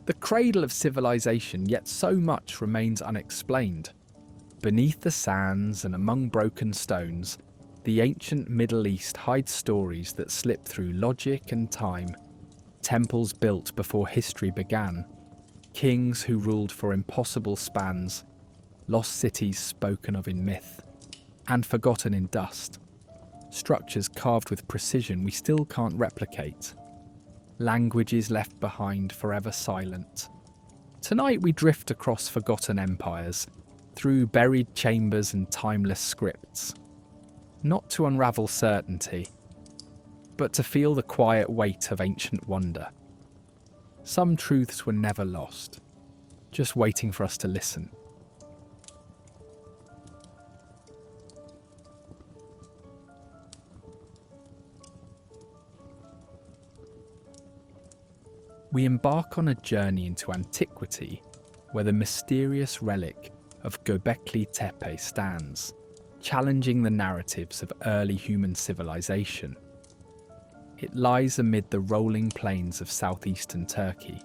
The cradle of civilization, yet so much remains unexplained. Beneath the sands and among broken stones, the ancient Middle East hides stories that slip through logic and time. Temples built before history began, kings who ruled for impossible spans, lost cities spoken of in myth, and forgotten in dust. Structures carved with precision we still can't replicate. Languages left behind forever silent. Tonight we drift across forgotten empires, through buried chambers and timeless scripts. Not to unravel certainty, but to feel the quiet weight of ancient wonder. Some truths were never lost, just waiting for us to listen. We embark on a journey into antiquity, where the mysterious relic of Göbekli Tepe stands, challenging the narratives of early human civilization. It lies amid the rolling plains of southeastern Turkey,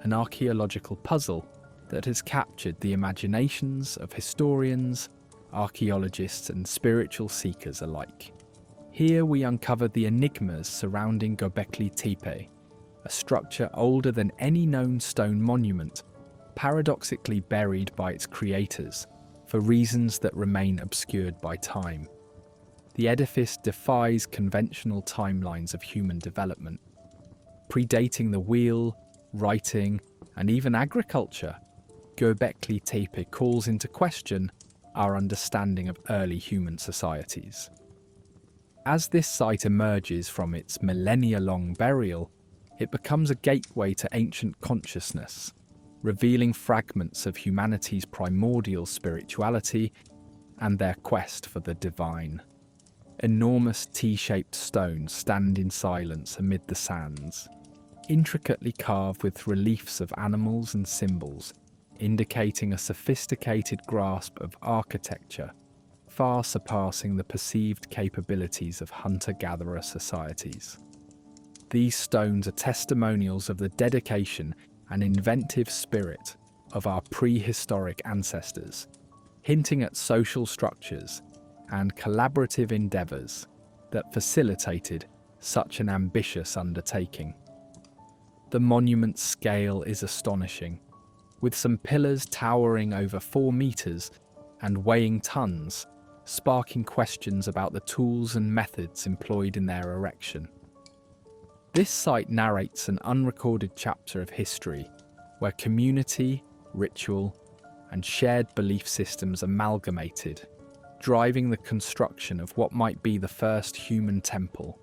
an archaeological puzzle that has captured the imaginations of historians, archaeologists, and spiritual seekers alike. Here we uncover the enigmas surrounding Göbekli Tepe, a structure older than any known stone monument, paradoxically buried by its creators for reasons that remain obscured by time. The edifice defies conventional timelines of human development. Predating the wheel, writing, and even agriculture, Göbekli Tepe calls into question our understanding of early human societies. As this site emerges from its millennia-long burial, it becomes a gateway to ancient consciousness, revealing fragments of humanity's primordial spirituality and their quest for the divine. Enormous T-shaped stones stand in silence amid the sands, intricately carved with reliefs of animals and symbols, indicating a sophisticated grasp of architecture, far surpassing the perceived capabilities of hunter-gatherer societies. These stones are testimonials of the dedication and inventive spirit of our prehistoric ancestors, hinting at social structures and collaborative endeavours that facilitated such an ambitious undertaking. The monument's scale is astonishing, with some pillars towering over 4 metres and weighing tons, sparking questions about the tools and methods employed in their erection. This site narrates an unrecorded chapter of history where community, ritual, and shared belief systems amalgamated, driving the construction of what might be the first human temple.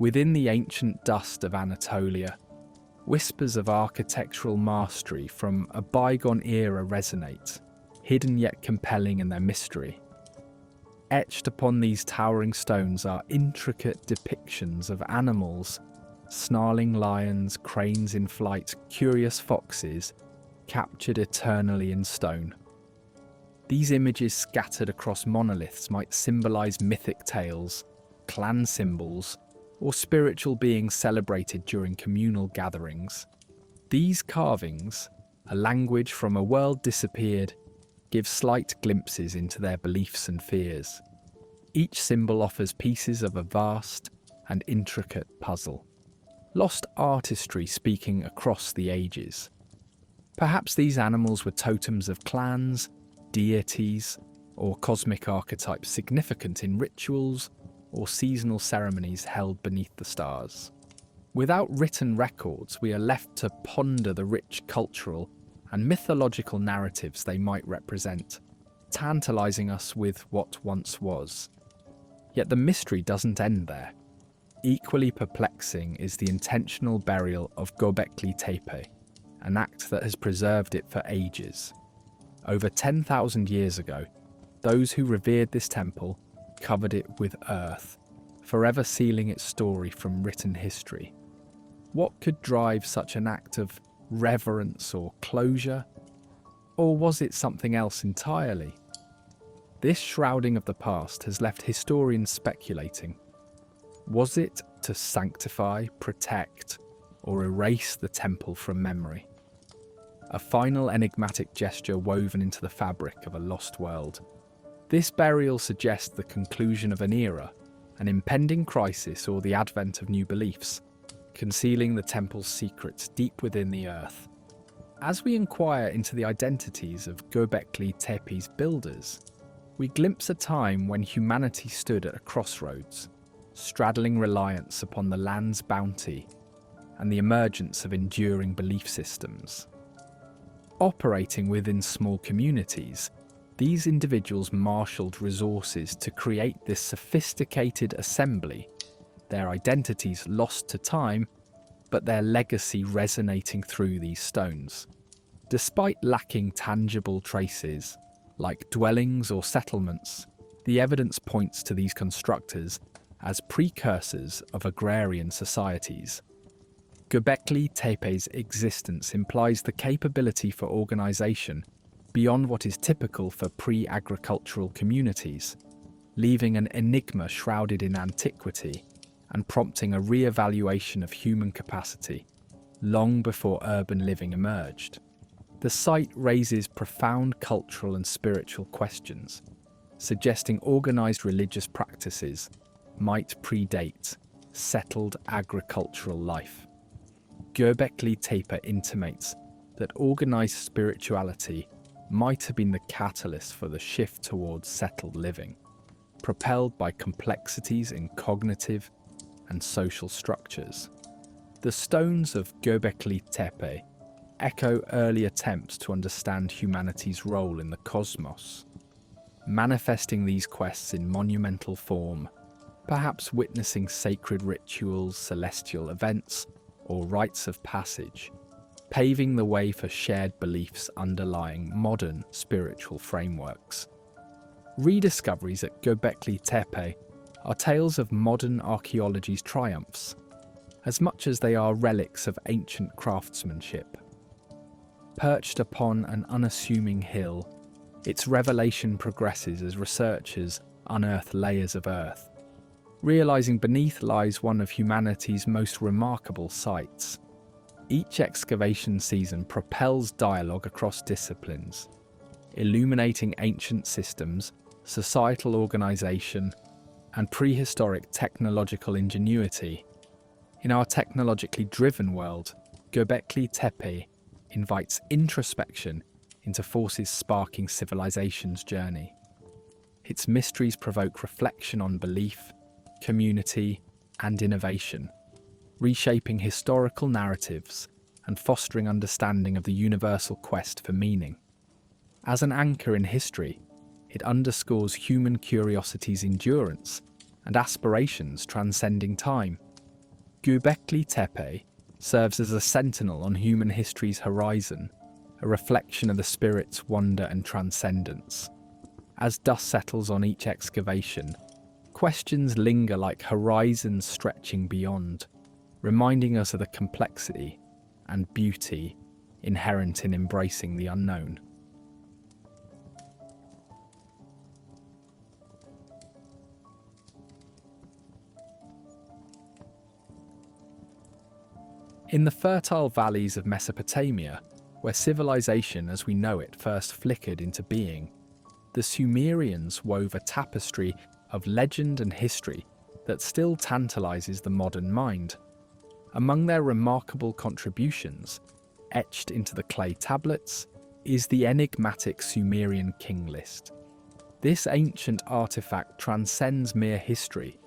Within the ancient dust of Anatolia, whispers of architectural mastery from a bygone era resonate, hidden yet compelling in their mystery. Etched upon these towering stones are intricate depictions of animals, snarling lions, cranes in flight, curious foxes, captured eternally in stone. These images scattered across monoliths might symbolize mythic tales, clan symbols, or spiritual beings celebrated during communal gatherings. These carvings, a language from a world disappeared, give slight glimpses into their beliefs and fears. Each symbol offers pieces of a vast and intricate puzzle. Lost artistry speaking across the ages. Perhaps these animals were totems of clans, deities, or cosmic archetypes significant in rituals or seasonal ceremonies held beneath the stars. Without written records, we are left to ponder the rich cultural and mythological narratives they might represent, tantalizing us with what once was. Yet the mystery doesn't end there. Equally perplexing is the intentional burial of Göbekli Tepe, an act that has preserved it for ages. Over 10,000 years ago, those who revered this temple covered it with earth, forever sealing its story from written history. What could drive such an act of reverence or closure? Or was it something else entirely? This shrouding of the past has left historians speculating. Was it to sanctify, protect, or erase the temple from memory? a final enigmatic gesture woven into the fabric of a lost world. This burial suggests the conclusion of an era, an impending crisis, or the advent of new beliefs, concealing the temple's secrets deep within the earth. As we inquire into the identities of Göbekli Tepe's builders, we glimpse a time when humanity stood at a crossroads, straddling reliance upon the land's bounty and the emergence of enduring belief systems. Operating within small communities, these individuals marshalled resources to create this sophisticated assembly, their identities lost to time, but their legacy resonating through these stones. Despite lacking tangible traces, like dwellings or settlements, the evidence points to these constructors as precursors of agrarian societies. Göbekli Tepe's existence implies the capability for organisation beyond what is typical for pre-agricultural communities, leaving an enigma shrouded in antiquity and prompting a re-evaluation of human capacity long before urban living emerged. The site raises profound cultural and spiritual questions, suggesting organised religious practices might predate settled agricultural life. Göbekli Tepe intimates that organised spirituality might have been the catalyst for the shift towards settled living, propelled by complexities in cognitive and social structures. The stones of Göbekli Tepe echo early attempts to understand humanity's role in the cosmos, manifesting these quests in monumental form, perhaps witnessing sacred rituals, celestial events, or rites of passage, paving the way for shared beliefs underlying modern spiritual frameworks. Rediscoveries at Göbekli Tepe are tales of modern archaeology's triumphs, as much as they are relics of ancient craftsmanship. Perched upon an unassuming hill, its revelation progresses as researchers unearth layers of earth, realizing beneath lies one of humanity's most remarkable sights. Each excavation season propels dialogue across disciplines, illuminating ancient systems, societal organization, and prehistoric technological ingenuity. In our technologically driven world, Göbekli Tepe invites introspection into forces sparking civilization's journey. Its mysteries provoke reflection on belief, community, and innovation, reshaping historical narratives and fostering understanding of the universal quest for meaning. As an anchor in history, it underscores human curiosity's endurance and aspirations transcending time. Göbekli Tepe serves as a sentinel on human history's horizon, a reflection of the spirit's wonder and transcendence. As dust settles on each excavation, questions linger like horizons stretching beyond, reminding us of the complexity and beauty inherent in embracing the unknown. In the fertile valleys of Mesopotamia, where civilization as we know it first flickered into being, the Sumerians wove a tapestry of legend and history that still tantalizes the modern mind. Among their remarkable contributions, etched into the clay tablets, is the enigmatic Sumerian king list. This ancient artifact transcends mere history,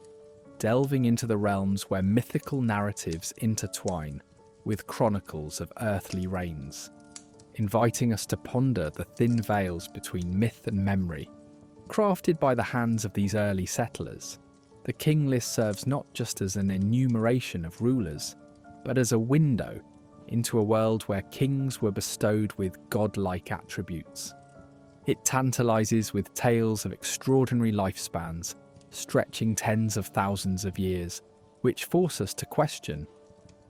delving into the realms where mythical narratives intertwine with chronicles of earthly reigns, inviting us to ponder the thin veils between myth and memory. Crafted by the hands of these early settlers, the king list serves not just as an enumeration of rulers, but as a window into a world where kings were bestowed with godlike attributes. It tantalizes with tales of extraordinary lifespans, stretching tens of thousands of years, which force us to question,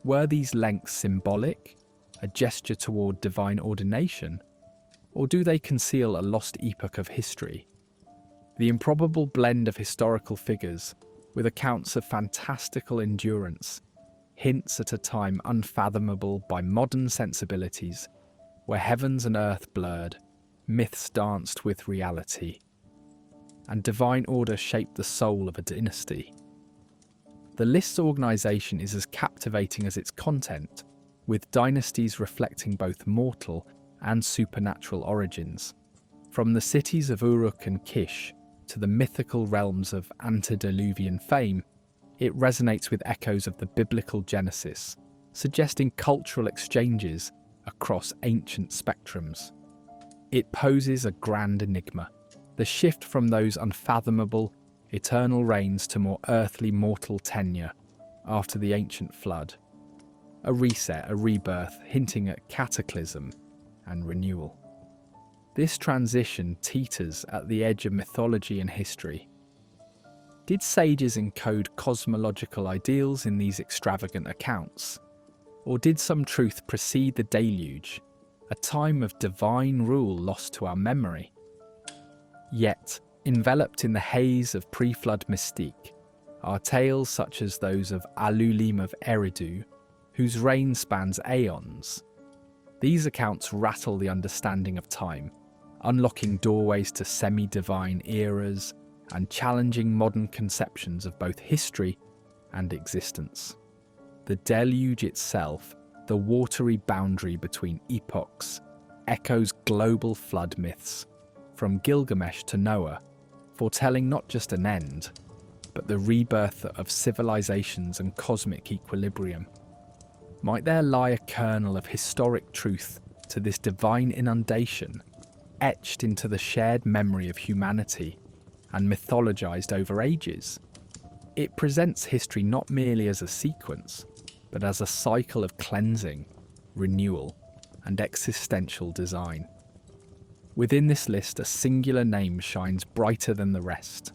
were these lengths symbolic, a gesture toward divine ordination, or do they conceal a lost epoch of history? The improbable blend of historical figures, with accounts of fantastical endurance, hints at a time unfathomable by modern sensibilities, where heavens and earth blurred, myths danced with reality, and divine order shaped the soul of a dynasty. The list's organisation is as captivating as its content, with dynasties reflecting both mortal and supernatural origins. From the cities of Uruk and Kish to the mythical realms of antediluvian fame, it resonates with echoes of the biblical Genesis, suggesting cultural exchanges across ancient spectrums. It poses a grand enigma, the shift from those unfathomable, eternal reigns to more earthly mortal tenure after the ancient flood. A reset, a rebirth, hinting at cataclysm and renewal. This transition teeters at the edge of mythology and history. Did sages encode cosmological ideals in these extravagant accounts? Or did some truth precede the deluge, a time of divine rule lost to our memory? Yet, enveloped in the haze of pre-flood mystique, are tales such as those of Alulim of Eridu, whose reign spans aeons. These accounts rattle the understanding of time, unlocking doorways to semi-divine eras and challenging modern conceptions of both history and existence. The deluge itself, the watery boundary between epochs, echoes global flood myths, from Gilgamesh to Noah, foretelling not just an end, but the rebirth of civilizations and cosmic equilibrium. Might there lie a kernel of historic truth to this divine inundation, etched into the shared memory of humanity and mythologized over ages? It presents history not merely as a sequence, but as a cycle of cleansing, renewal, and existential design. Within this list, a singular name shines brighter than the rest.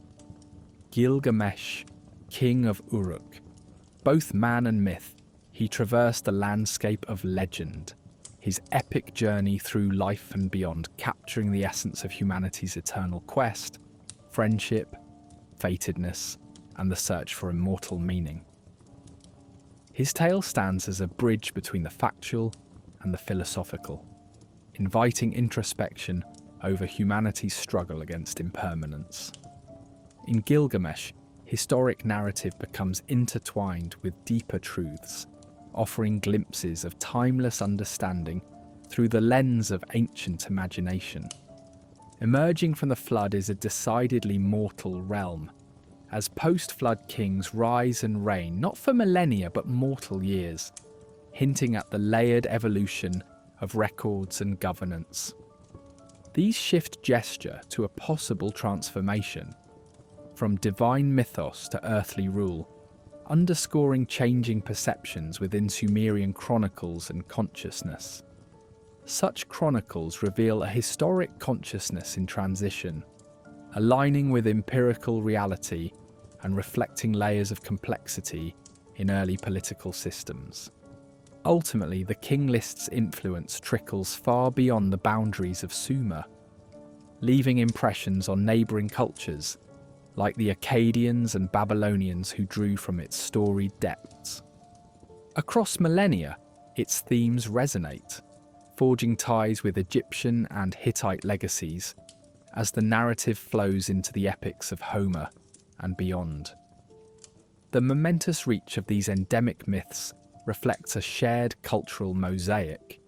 Gilgamesh, king of Uruk. Both man and myth, he traversed the landscape of legend, his epic journey through life and beyond, capturing the essence of humanity's eternal quest, friendship, fatedness, and the search for immortal meaning. His tale stands as a bridge between the factual and the philosophical, inviting introspection over humanity's struggle against impermanence. In Gilgamesh, historic narrative becomes intertwined with deeper truths, offering glimpses of timeless understanding through the lens of ancient imagination. Emerging from the flood is a decidedly mortal realm, as post-flood kings rise and reign not for millennia but mortal years, hinting at the layered evolution of records and governance. These shift gesture to a possible transformation, from divine mythos to earthly rule, underscoring changing perceptions within Sumerian chronicles and consciousness. Such chronicles reveal a historic consciousness in transition, aligning with empirical reality and reflecting layers of complexity in early political systems. Ultimately, the king list's influence trickles far beyond the boundaries of Sumer, leaving impressions on neighbouring cultures like the Akkadians and Babylonians who drew from its storied depths. Across millennia, its themes resonate, forging ties with Egyptian and Hittite legacies as the narrative flows into the epics of Homer and beyond. The momentous reach of these endemic myths reflects a shared cultural mosaic,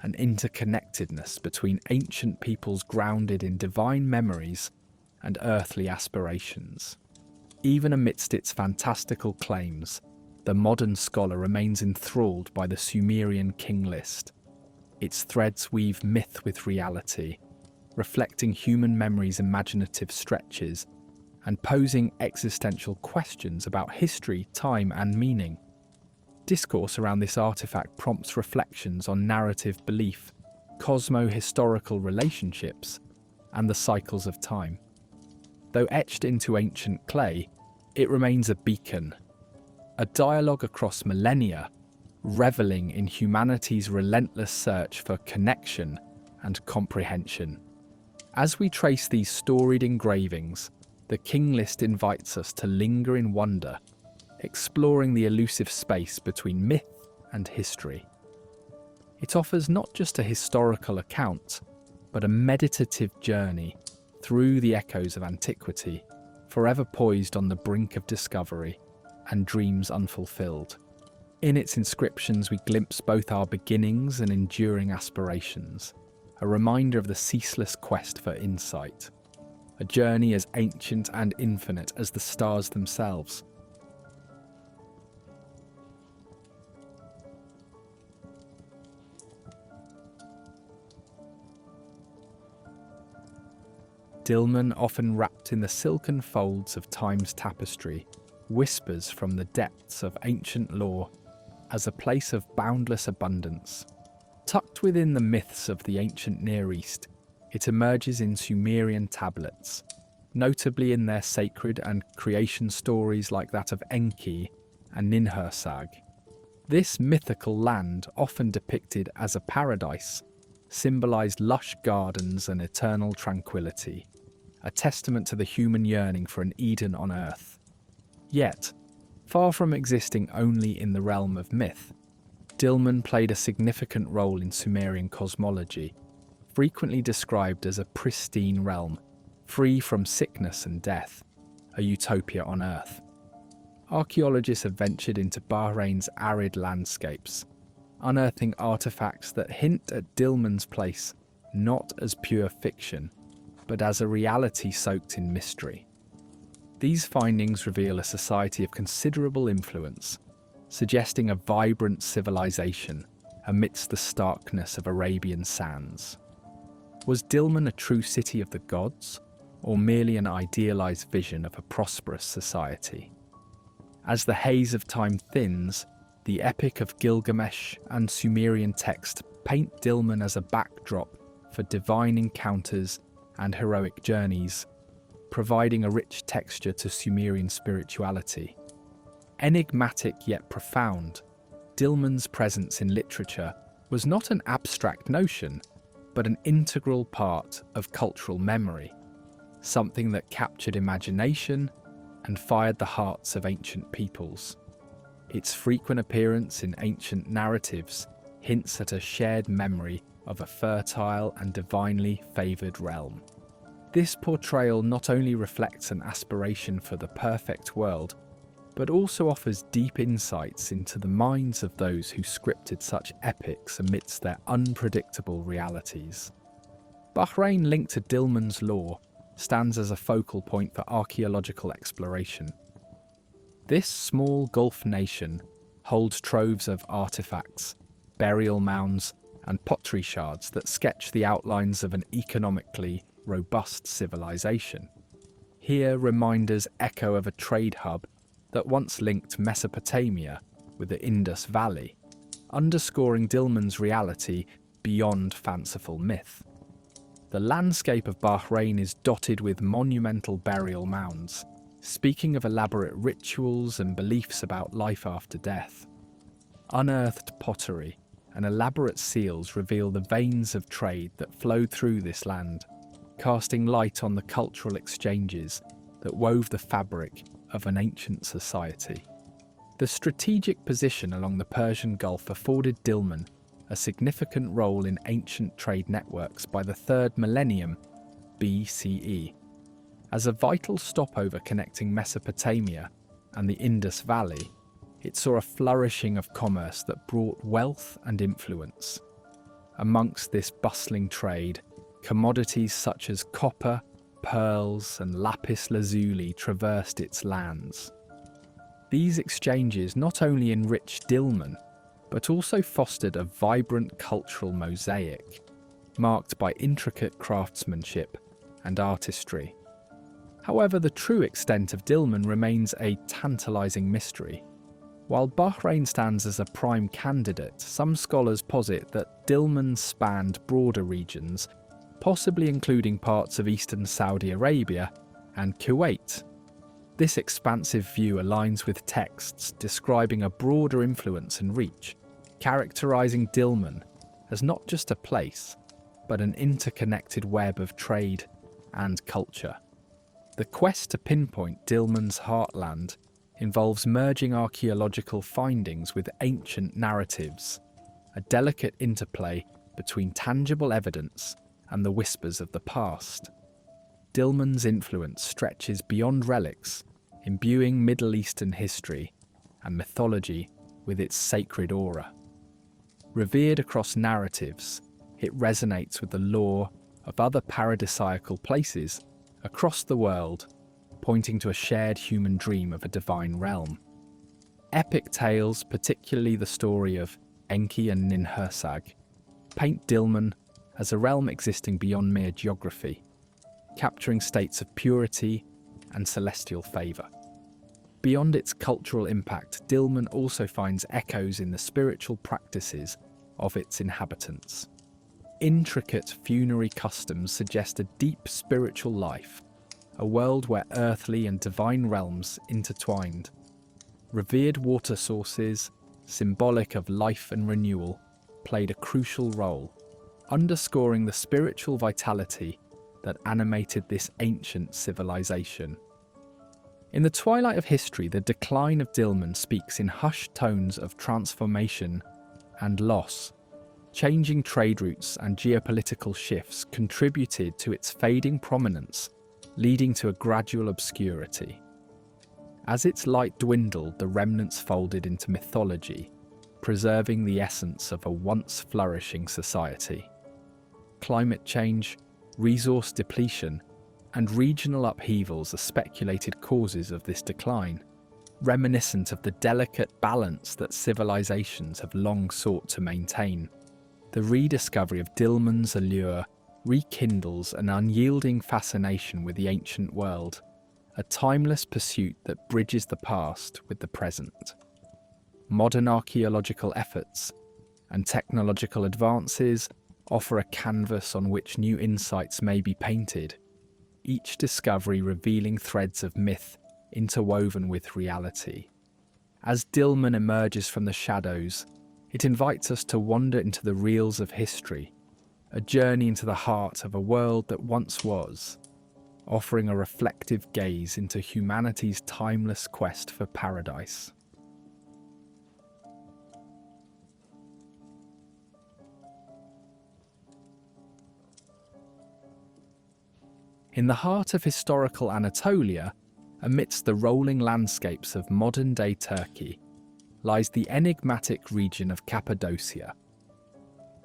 an interconnectedness between ancient peoples grounded in divine memories and earthly aspirations. Even amidst its fantastical claims, the modern scholar remains enthralled by the Sumerian king list. Its threads weave myth with reality, reflecting human memory's imaginative stretches and posing existential questions about history, time, and meaning. Discourse around this artifact prompts reflections on narrative belief, cosmo-historical relationships, and the cycles of time. Though etched into ancient clay, it remains a beacon, a dialogue across millennia, reveling in humanity's relentless search for connection and comprehension. As we trace these storied engravings, the king list invites us to linger in wonder, exploring the elusive space between myth and history. It offers not just a historical account, but a meditative journey through the echoes of antiquity, forever poised on the brink of discovery and dreams unfulfilled. In its inscriptions we glimpse both our beginnings and enduring aspirations, a reminder of the ceaseless quest for insight, a journey as ancient and infinite as the stars themselves. Dilmun, often wrapped in the silken folds of time's tapestry, whispers from the depths of ancient lore as a place of boundless abundance. Tucked within the myths of the ancient Near East, it emerges in Sumerian tablets, notably in their sacred and creation stories like that of Enki and Ninhursag. This mythical land, often depicted as a paradise, symbolized lush gardens and eternal tranquility, a testament to the human yearning for an Eden on earth. Yet, far from existing only in the realm of myth, Dilmun played a significant role in Sumerian cosmology, frequently described as a pristine realm, free from sickness and death, a utopia on earth. Archaeologists have ventured into Bahrain's arid landscapes, unearthing artifacts that hint at Dilmun's place not as pure fiction, but as a reality soaked in mystery. These findings reveal a society of considerable influence, suggesting a vibrant civilization amidst the starkness of Arabian sands. Was Dilmun a true city of the gods, or merely an idealized vision of a prosperous society? As the haze of time thins, the Epic of Gilgamesh and Sumerian text paint Dilmun as a backdrop for divine encounters and heroic journeys, providing a rich texture to Sumerian spirituality. Enigmatic yet profound, Dilmun's presence in literature was not an abstract notion, but an integral part of cultural memory, something that captured imagination and fired the hearts of ancient peoples. Its frequent appearance in ancient narratives hints at a shared memory of a fertile and divinely favoured realm. This portrayal not only reflects an aspiration for the perfect world, but also offers deep insights into the minds of those who scripted such epics amidst their unpredictable realities. Bahrain, linked to Dilmun's lore, stands as a focal point for archaeological exploration. This small Gulf nation holds troves of artifacts, burial mounds, and pottery shards that sketch the outlines of an economically robust civilization. Here, reminders echo of a trade hub that once linked Mesopotamia with the Indus Valley, underscoring Dilmun's reality beyond fanciful myth. The landscape of Bahrain is dotted with monumental burial mounds, speaking of elaborate rituals and beliefs about life after death. Unearthed pottery and elaborate seals reveal the veins of trade that flowed through this land, casting light on the cultural exchanges that wove the fabric of an ancient society. The strategic position along the Persian Gulf afforded Dilmun a significant role in ancient trade networks by the 3rd millennium BCE. As a vital stopover connecting Mesopotamia and the Indus Valley, it saw a flourishing of commerce that brought wealth and influence. Amongst this bustling trade, commodities such as copper, pearls, and lapis lazuli traversed its lands. These exchanges not only enriched Dilmun, but also fostered a vibrant cultural mosaic, marked by intricate craftsmanship and artistry. However, the true extent of Dilmun remains a tantalizing mystery. While Bahrain stands as a prime candidate, some scholars posit that Dilmun spanned broader regions, possibly including parts of eastern Saudi Arabia and Kuwait. This expansive view aligns with texts describing a broader influence and reach, characterizing Dilmun as not just a place, but an interconnected web of trade and culture. The quest to pinpoint Dilmun's heartland involves merging archaeological findings with ancient narratives, a delicate interplay between tangible evidence and the whispers of the past. Dilmun's influence stretches beyond relics, imbuing Middle Eastern history and mythology with its sacred aura. Revered across narratives, it resonates with the lore of other paradisiacal places across the world, pointing to a shared human dream of a divine realm. Epic tales, particularly the story of Enki and Ninhursag, paint Dilmun as a realm existing beyond mere geography, capturing states of purity and celestial favour. Beyond its cultural impact, Dilmun also finds echoes in the spiritual practices of its inhabitants. Intricate funerary customs suggest a deep spiritual life, a world where earthly and divine realms intertwined. Revered water sources, symbolic of life and renewal, played a crucial role, underscoring the spiritual vitality that animated this ancient civilization. In the twilight of history, the decline of Dilmun speaks in hushed tones of transformation and loss. Changing trade routes and geopolitical shifts contributed to its fading prominence, leading to a gradual obscurity. As its light dwindled, the remnants folded into mythology, preserving the essence of a once flourishing society. Climate change, resource depletion, and regional upheavals are speculated causes of this decline, reminiscent of the delicate balance that civilizations have long sought to maintain. The rediscovery of Dilmun's allure rekindles an unyielding fascination with the ancient world, a timeless pursuit that bridges the past with the present. Modern archaeological efforts and technological advances offer a canvas on which new insights may be painted, each discovery revealing threads of myth interwoven with reality. As Dilmun emerges from the shadows, it invites us to wander into the reels of history, a journey into the heart of a world that once was, offering a reflective gaze into humanity's timeless quest for paradise. In the heart of historical Anatolia, amidst the rolling landscapes of modern-day Turkey, lies the enigmatic region of Cappadocia.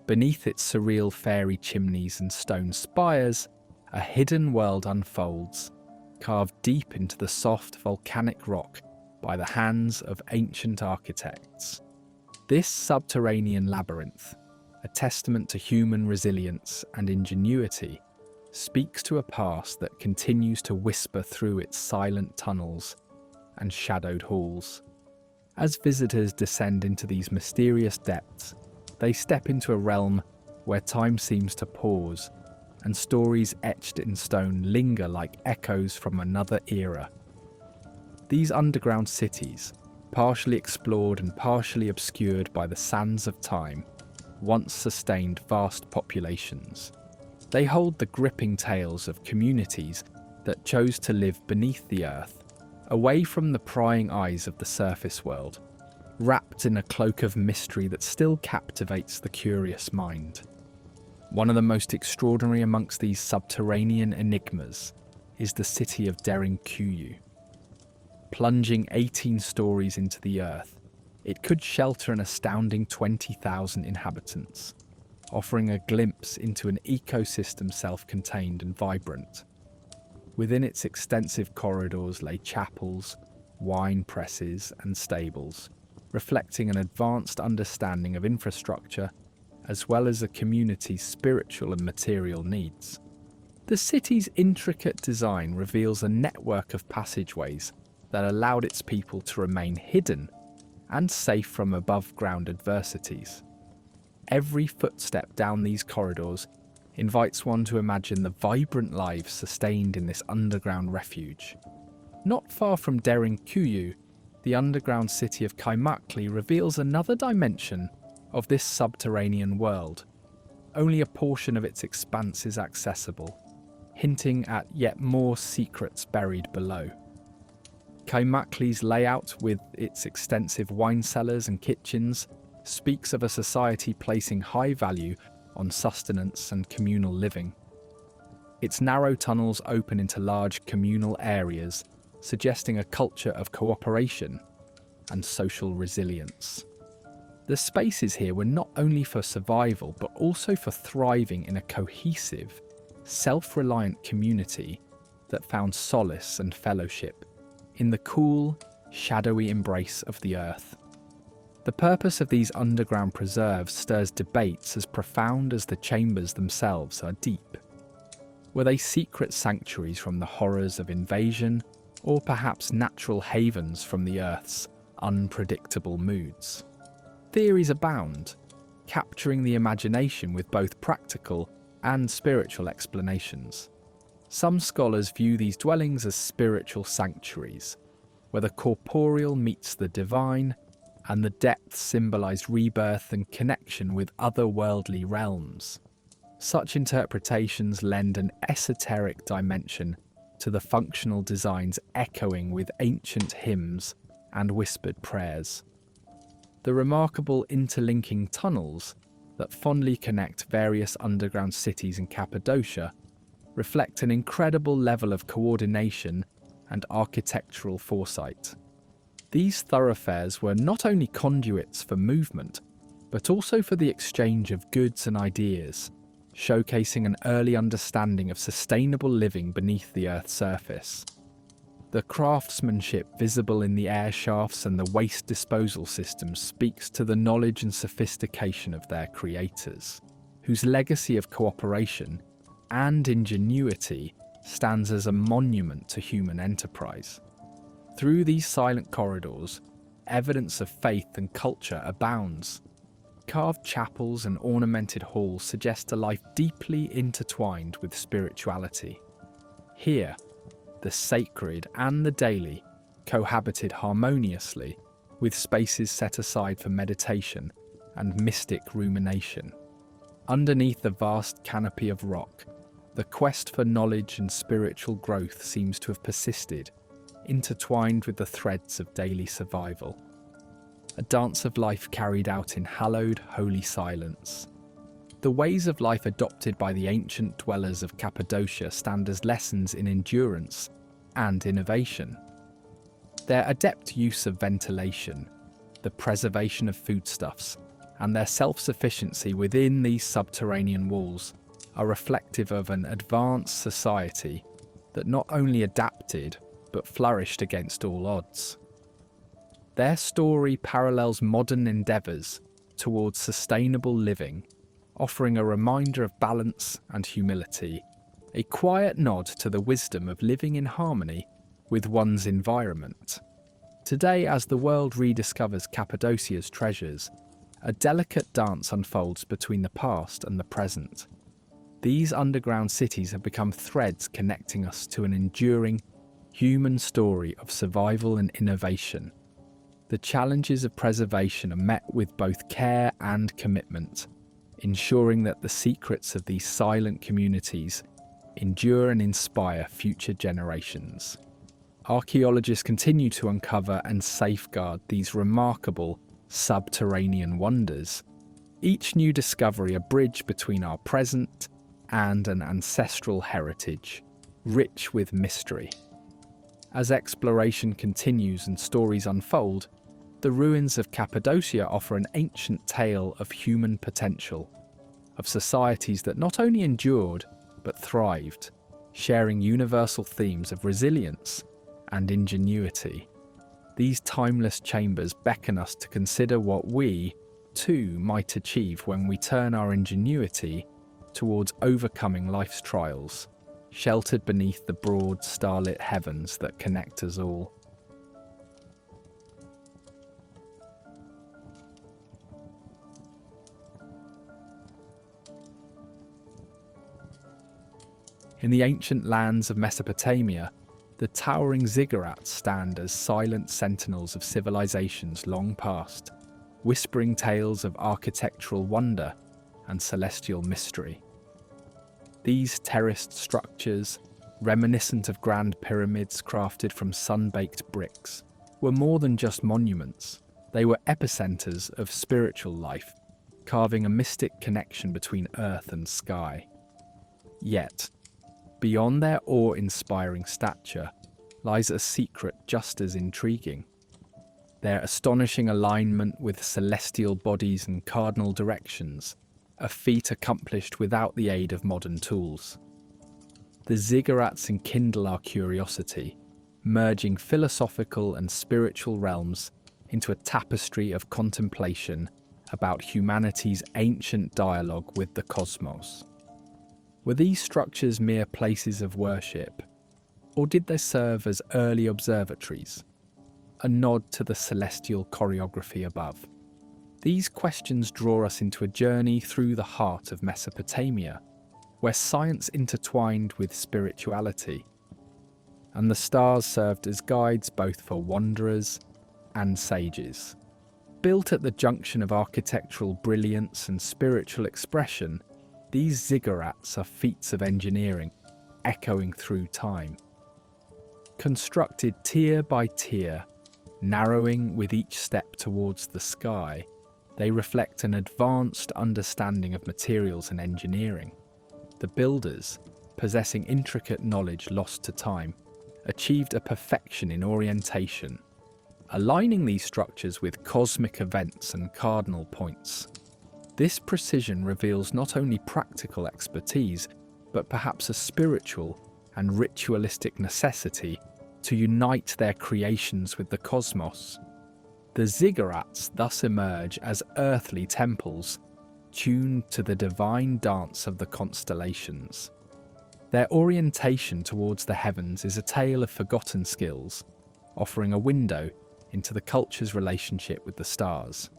Beneath its surreal fairy chimneys and stone spires, a hidden world unfolds, carved deep into the soft volcanic rock by the hands of ancient architects. This subterranean labyrinth, a testament to human resilience and ingenuity, speaks to a past that continues to whisper through its silent tunnels and shadowed halls. As visitors descend into these mysterious depths, they step into a realm where time seems to pause, and stories etched in stone linger like echoes from another era. These underground cities, partially explored and partially obscured by the sands of time, once sustained vast populations. They hold the gripping tales of communities that chose to live beneath the earth, away from the prying eyes of the surface world, wrapped in a cloak of mystery that still captivates the curious mind. One of the most extraordinary amongst these subterranean enigmas is the city of Derinkuyu. Plunging 18 stories into the earth, it could shelter an astounding 20,000 inhabitants, offering a glimpse into an ecosystem self-contained and vibrant. Within its extensive corridors lay chapels, wine presses, and stables, reflecting an advanced understanding of infrastructure as well as the community's spiritual and material needs. The city's intricate design reveals a network of passageways that allowed its people to remain hidden and safe from above-ground adversities. Every footstep down these corridors invites one to imagine the vibrant lives sustained in this underground refuge. Not far from Derinkuyu, the underground city of Kaimakli reveals another dimension of this subterranean world. Only a portion of its expanse is accessible, hinting at yet more secrets buried below. Kaimakli's layout, with its extensive wine cellars and kitchens, speaks of a society placing high value on sustenance and communal living. Its narrow tunnels open into large communal areas, suggesting a culture of cooperation and social resilience. The spaces here were not only for survival, but also for thriving in a cohesive, self-reliant community that found solace and fellowship in the cool, shadowy embrace of the earth. The purpose of these underground preserves stirs debates as profound as the chambers themselves are deep. Were they secret sanctuaries from the horrors of invasion, or perhaps natural havens from the Earth's unpredictable moods? Theories abound, capturing the imagination with both practical and spiritual explanations. Some scholars view these dwellings as spiritual sanctuaries, where the corporeal meets the divine, and the depths symbolize rebirth and connection with otherworldly realms. Such interpretations lend an esoteric dimension to the functional designs, echoing with ancient hymns and whispered prayers. The remarkable interlinking tunnels that fondly connect various underground cities in Cappadocia reflect an incredible level of coordination and architectural foresight. These thoroughfares were not only conduits for movement, but also for the exchange of goods and ideas, showcasing an early understanding of sustainable living beneath the Earth's surface. The craftsmanship visible in the air shafts and the waste disposal systems speaks to the knowledge and sophistication of their creators, whose legacy of cooperation and ingenuity stands as a monument to human enterprise. Through these silent corridors, evidence of faith and culture abounds. Carved chapels and ornamented halls suggest a life deeply intertwined with spirituality. Here, the sacred and the daily cohabited harmoniously, with spaces set aside for meditation and mystic rumination. Underneath the vast canopy of rock, the quest for knowledge and spiritual growth seems to have persisted, intertwined with the threads of daily survival. A dance of life carried out in hallowed, holy silence. The ways of life adopted by the ancient dwellers of Cappadocia stand as lessons in endurance and innovation. Their adept use of ventilation, the preservation of foodstuffs, and their self-sufficiency within these subterranean walls are reflective of an advanced society that not only adapted but flourished against all odds. Their story parallels modern endeavours towards sustainable living, offering a reminder of balance and humility, a quiet nod to the wisdom of living in harmony with one's environment. Today, as the world rediscovers Cappadocia's treasures, a delicate dance unfolds between the past and the present. These underground cities have become threads connecting us to an enduring human story of survival and innovation. The challenges of preservation are met with both care and commitment, ensuring that the secrets of these silent communities endure and inspire future generations. Archaeologists continue to uncover and safeguard these remarkable subterranean wonders, each new discovery a bridge between our present and an ancestral heritage, rich with mystery. As exploration continues and stories unfold, the ruins of Cappadocia offer an ancient tale of human potential, of societies that not only endured but thrived, sharing universal themes of resilience and ingenuity. These timeless chambers beckon us to consider what we, too, might achieve when we turn our ingenuity towards overcoming life's trials, sheltered beneath the broad, starlit heavens that connect us all. In the ancient lands of Mesopotamia, the towering ziggurats stand as silent sentinels of civilizations long past, whispering tales of architectural wonder and celestial mystery. These terraced structures, reminiscent of grand pyramids crafted from sun-baked bricks, were more than just monuments. They were epicenters of spiritual life, carving a mystic connection between earth and sky. Yet, beyond their awe-inspiring stature lies a secret just as intriguing. Their astonishing alignment with celestial bodies and cardinal directions, a feat accomplished without the aid of modern tools. The ziggurats enkindle our curiosity, merging philosophical and spiritual realms into a tapestry of contemplation about humanity's ancient dialogue with the cosmos. Were these structures mere places of worship, or did they serve as early observatories, a nod to the celestial choreography above? These questions draw us into a journey through the heart of Mesopotamia, where science intertwined with spirituality, and the stars served as guides both for wanderers and sages. Built at the junction of architectural brilliance and spiritual expression, these ziggurats are feats of engineering, echoing through time. Constructed tier by tier, narrowing with each step towards the sky, they reflect an advanced understanding of materials and engineering. The builders, possessing intricate knowledge lost to time, achieved a perfection in orientation, aligning these structures with cosmic events and cardinal points. This precision reveals not only practical expertise, but perhaps a spiritual and ritualistic necessity to unite their creations with the cosmos. The ziggurats thus emerge as earthly temples, tuned to the divine dance of the constellations. Their orientation towards the heavens is a tale of forgotten skills, offering a window into the culture's relationship with the stars.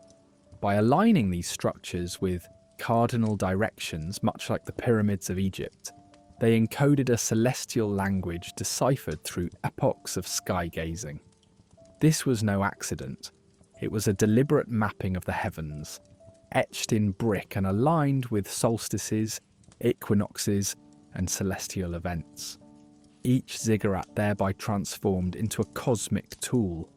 By aligning these structures with cardinal directions, much like the pyramids of Egypt, they encoded a celestial language deciphered through epochs of sky-gazing. This was no accident. It was a deliberate mapping of the heavens, etched in brick and aligned with solstices, equinoxes, and celestial events. Each ziggurat thereby transformed into a cosmic tool,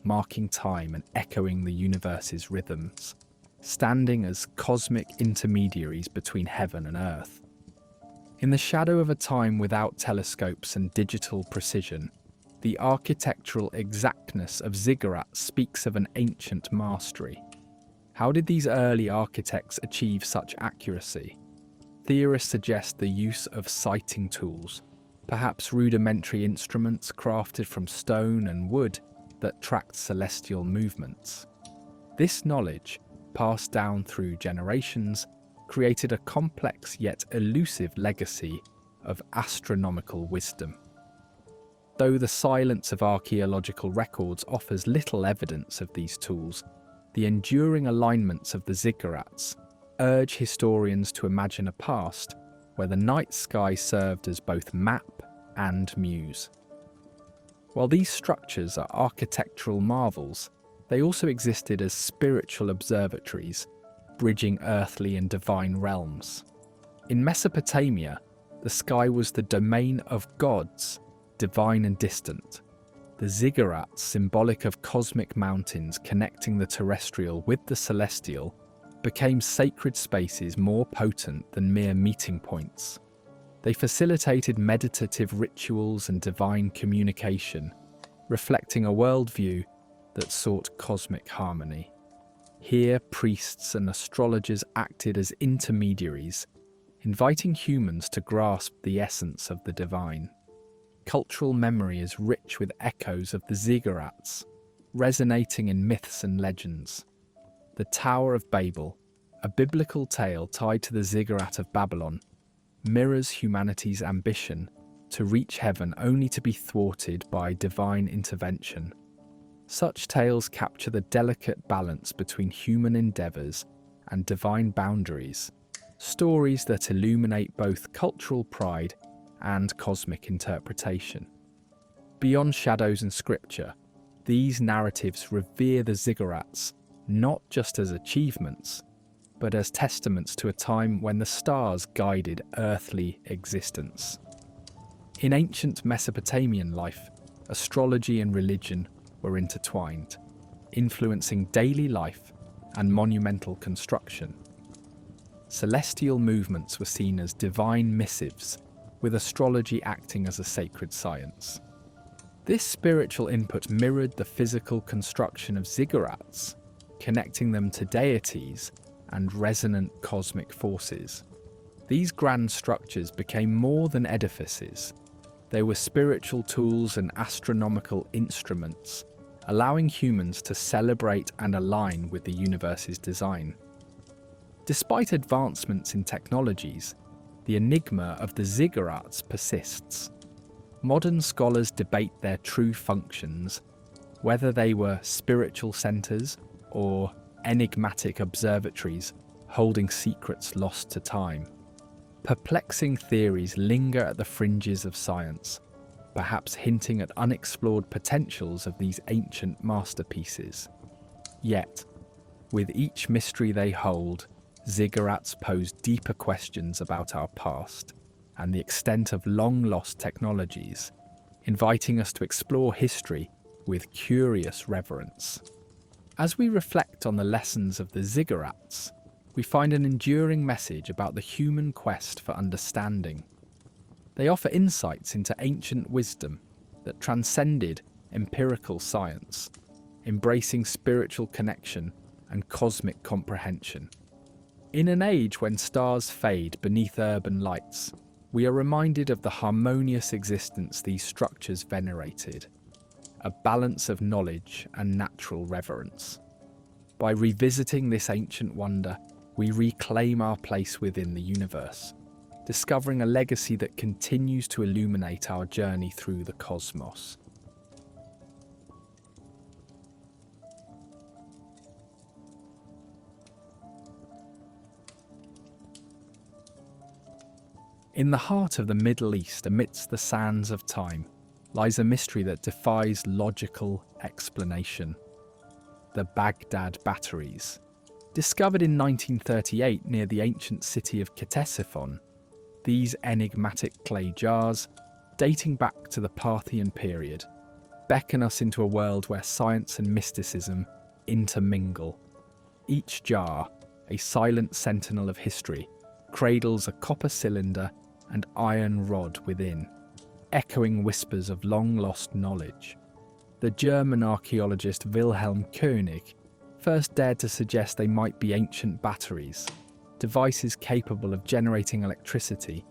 marking time and echoing the universe's rhythms, standing as cosmic intermediaries between heaven and earth. In the shadow of a time without telescopes and digital precision, the architectural exactness of ziggurats speaks of an ancient mastery. How did these early architects achieve such accuracy? Theorists suggest the use of sighting tools, perhaps rudimentary instruments crafted from stone and wood that tracked celestial movements. This knowledge, passed down through generations, created a complex yet elusive legacy of astronomical wisdom. Though the silence of archaeological records offers little evidence of these tools, the enduring alignments of the ziggurats urge historians to imagine a past where the night sky served as both map and muse. While these structures are architectural marvels, they also existed as spiritual observatories, bridging earthly and divine realms. In Mesopotamia, the sky was the domain of gods, divine and distant. The ziggurats, symbolic of cosmic mountains connecting the terrestrial with the celestial, became sacred spaces more potent than mere meeting points. They facilitated meditative rituals and divine communication, reflecting a worldview that sought cosmic harmony. Here, priests and astrologers acted as intermediaries, inviting humans to grasp the essence of the divine. Cultural memory is rich with echoes of the ziggurats, resonating in myths and legends. The Tower of Babel, a biblical tale tied to the ziggurat of Babylon, mirrors humanity's ambition to reach heaven only to be thwarted by divine intervention. Such tales capture the delicate balance between human endeavours and divine boundaries, stories that illuminate both cultural pride and cosmic interpretation. Beyond shadows and scripture, these narratives revere the ziggurats not just as achievements, but as testaments to a time when the stars guided earthly existence. In ancient Mesopotamian life, astrology and religion were intertwined. influencing daily life and monumental construction. Celestial movements were seen as divine missives, with astrology acting as a sacred science. This spiritual input mirrored the physical construction of ziggurats, connecting them to deities and resonant cosmic forces. These grand structures became more than edifices. They were spiritual tools and astronomical instruments, allowing humans to celebrate and align with the universe's design. Despite advancements in technologies, the enigma of the ziggurats persists. Modern scholars debate their true functions, whether they were spiritual centres or enigmatic observatories holding secrets lost to time. Perplexing theories linger at the fringes of science, perhaps hinting at unexplored potentials of these ancient masterpieces. Yet, with each mystery they hold, ziggurats pose deeper questions about our past and the extent of long-lost technologies, inviting us to explore history with curious reverence. As we reflect on the lessons of the ziggurats, we find an enduring message about the human quest for understanding. They offer insights into ancient wisdom that transcended empirical science, embracing spiritual connection and cosmic comprehension. In an age when stars fade beneath urban lights, we are reminded of the harmonious existence these structures venerated, a balance of knowledge and natural reverence. By revisiting this ancient wonder, we reclaim our place within the universe, discovering a legacy that continues to illuminate our journey through the cosmos. In the heart of the Middle East, amidst the sands of time, lies a mystery that defies logical explanation. The Baghdad Batteries. Discovered in 1938 near the ancient city of Ctesiphon, these enigmatic clay jars, dating back to the Parthian period, beckon us into a world where science and mysticism intermingle. Each jar, a silent sentinel of history, cradles a copper cylinder and iron rod within, echoing whispers of long-lost knowledge. The German archaeologist Wilhelm König first dared to suggest they might be ancient batteries, devices capable of generating electricity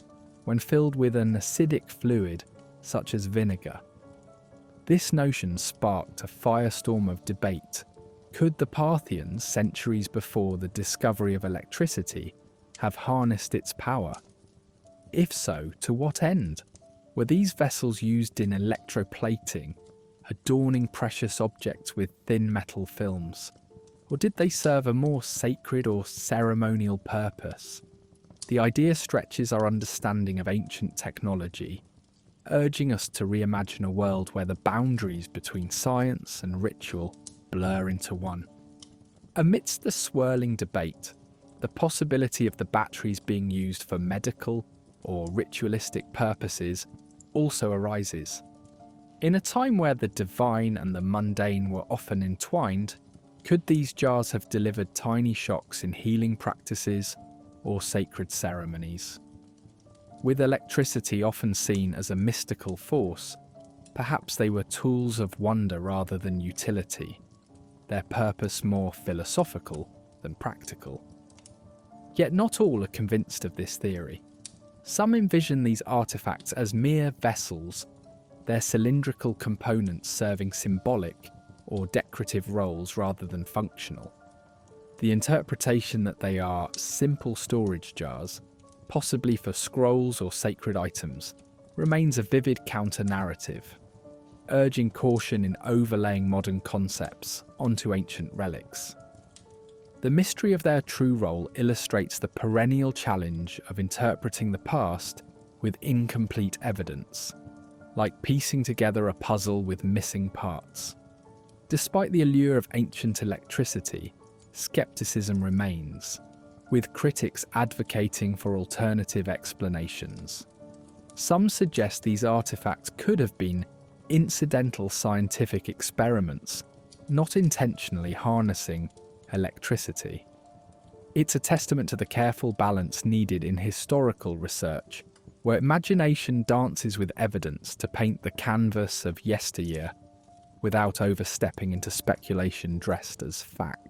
when filled with an acidic fluid such as vinegar. This notion sparked a firestorm of debate. Could the Parthians, centuries before the discovery of electricity, have harnessed its power? If so, to what end? Were these vessels used in electroplating, adorning precious objects with thin metal films? Or did they serve a more sacred or ceremonial purpose? The idea stretches our understanding of ancient technology, urging us to reimagine a world where the boundaries between science and ritual blur into one. Amidst the swirling debate, the possibility of the batteries being used for medical or ritualistic purposes also arises. In a time where the divine and the mundane were often entwined, could these jars have delivered tiny shocks in healing practices or sacred ceremonies? With electricity often seen as a mystical force, perhaps they were tools of wonder rather than utility, their purpose more philosophical than practical. Yet not all are convinced of this theory. Some envision these artifacts as mere vessels, their cylindrical components serving symbolic or decorative roles rather than functional. The interpretation that they are simple storage jars, possibly for scrolls or sacred items, remains a vivid counter-narrative, urging caution in overlaying modern concepts onto ancient relics. The mystery of their true role illustrates the perennial challenge of interpreting the past with incomplete evidence, like piecing together a puzzle with missing parts. Despite the allure of ancient electricity, skepticism remains, with critics advocating for alternative explanations. Some suggest these artifacts could have been incidental scientific experiments not intentionally harnessing electricity. It's a testament to the careful balance needed in historical research, where imagination dances with evidence to paint the canvas of yesteryear without overstepping into speculation dressed as fact.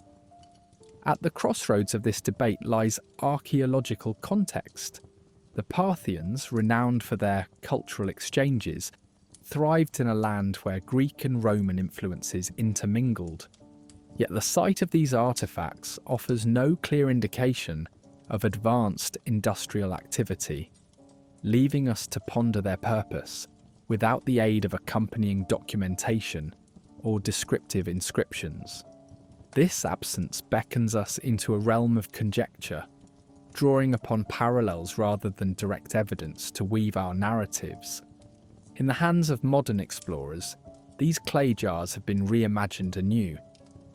At the crossroads of this debate lies archaeological context. The Parthians, renowned for their cultural exchanges, thrived in a land where Greek and Roman influences intermingled. Yet the sight of these artefacts offers no clear indication of advanced industrial activity, leaving us to ponder their purpose without the aid of accompanying documentation or descriptive inscriptions. This absence beckons us into a realm of conjecture, drawing upon parallels rather than direct evidence to weave our narratives. In the hands of modern explorers, these clay jars have been reimagined anew.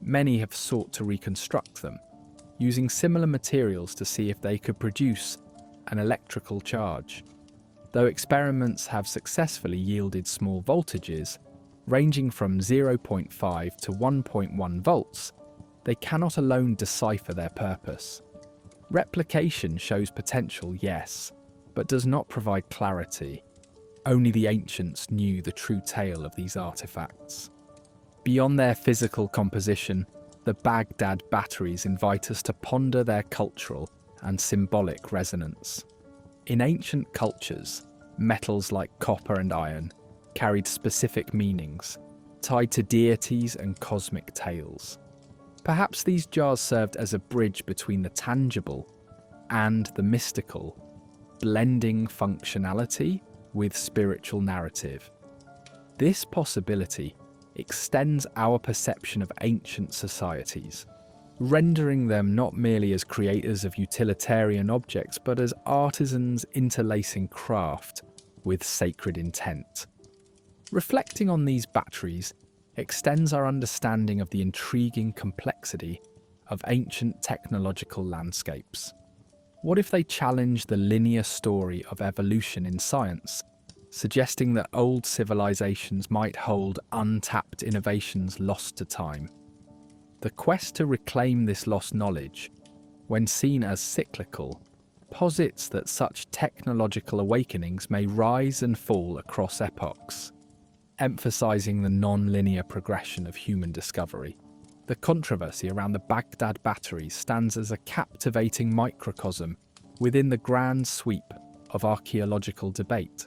Many have sought to reconstruct them, using similar materials to see if they could produce an electrical charge. Though experiments have successfully yielded small voltages, ranging from 0.5 to 1.1 volts, they cannot alone decipher their purpose. Replication shows potential, yes, but does not provide clarity. Only the ancients knew the true tale of these artifacts. Beyond their physical composition, the Baghdad batteries invite us to ponder their cultural and symbolic resonance. In ancient cultures, metals like copper and iron carried specific meanings, tied to deities and cosmic tales. Perhaps these jars served as a bridge between the tangible and the mystical, blending functionality with spiritual narrative. This possibility extends our perception of ancient societies, rendering them not merely as creators of utilitarian objects, but as artisans interlacing craft with sacred intent. Reflecting on these batteries extends our understanding of the intriguing complexity of ancient technological landscapes. What if they challenge the linear story of evolution in science, suggesting that old civilizations might hold untapped innovations lost to time? The quest to reclaim this lost knowledge, when seen as cyclical, posits that such technological awakenings may rise and fall across epochs, emphasizing the non-linear progression of human discovery. The controversy around the Baghdad batteries stands as a captivating microcosm within the grand sweep of archaeological debate,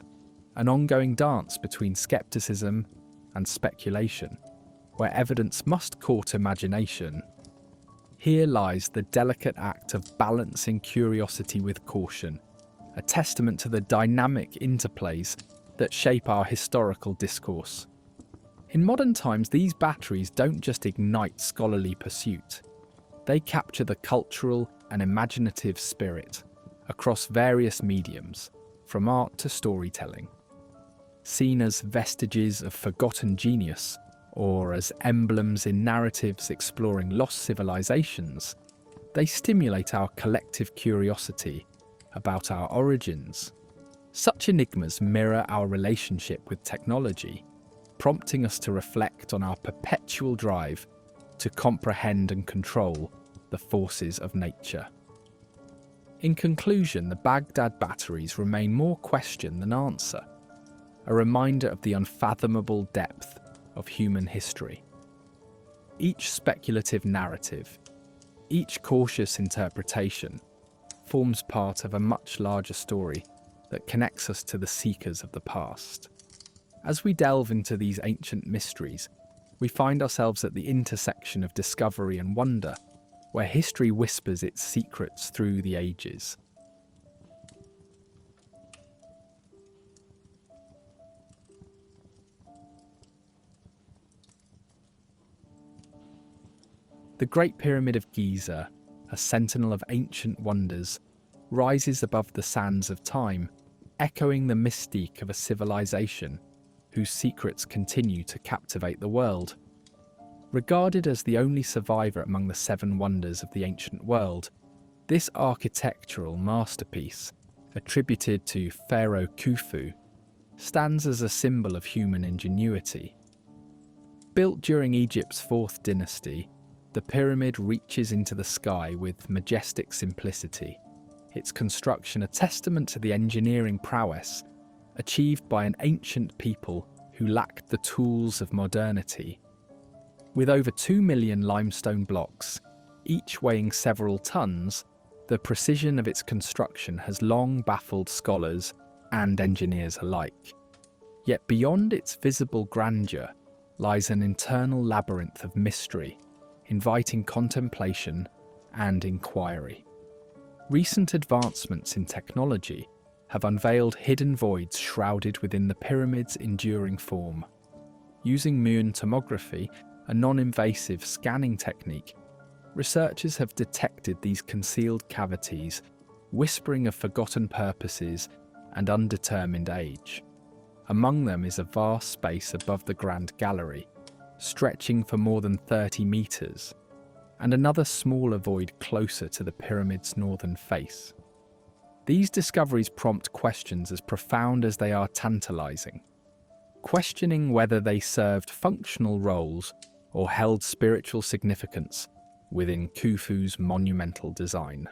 an ongoing dance between skepticism and speculation, where evidence must court imagination. Here lies the delicate act of balancing curiosity with caution, a testament to the dynamic interplays that shape our historical discourse. In modern times, these batteries don't just ignite scholarly pursuit. They capture the cultural and imaginative spirit across various mediums, from art to storytelling. Seen as vestiges of forgotten genius, or as emblems in narratives exploring lost civilizations, they stimulate our collective curiosity about our origins. Such enigmas mirror our relationship with technology, prompting us to reflect on our perpetual drive to comprehend and control the forces of nature. In conclusion, the Baghdad batteries remain more question than answer, a reminder of the unfathomable depth of human history. Each speculative narrative, each cautious interpretation, forms part of a much larger story that connects us to the seekers of the past. As we delve into these ancient mysteries, we find ourselves at the intersection of discovery and wonder, where history whispers its secrets through the ages. The Great Pyramid of Giza, a sentinel of ancient wonders, rises above the sands of time, echoing the mystique of a civilization whose secrets continue to captivate the world. Regarded as the only survivor among the seven wonders of the ancient world, this architectural masterpiece, attributed to Pharaoh Khufu, stands as a symbol of human ingenuity. Built during Egypt's 4th dynasty, the pyramid reaches into the sky with majestic simplicity, its construction a testament to the engineering prowess achieved by an ancient people who lacked the tools of modernity. With over 2 million limestone blocks, each weighing several tons, the precision of its construction has long baffled scholars and engineers alike. Yet beyond its visible grandeur lies an internal labyrinth of mystery, inviting contemplation and inquiry. Recent advancements in technology have unveiled hidden voids shrouded within the pyramid's enduring form. Using muon tomography, a non-invasive scanning technique, researchers have detected these concealed cavities, whispering of forgotten purposes and undetermined age. Among them is a vast space above the Grand Gallery, stretching for more than 30 meters, and another smaller void closer to the pyramid's northern face. These discoveries prompt questions as profound as they are tantalizing, questioning whether they served functional roles or held spiritual significance within Khufu's monumental design.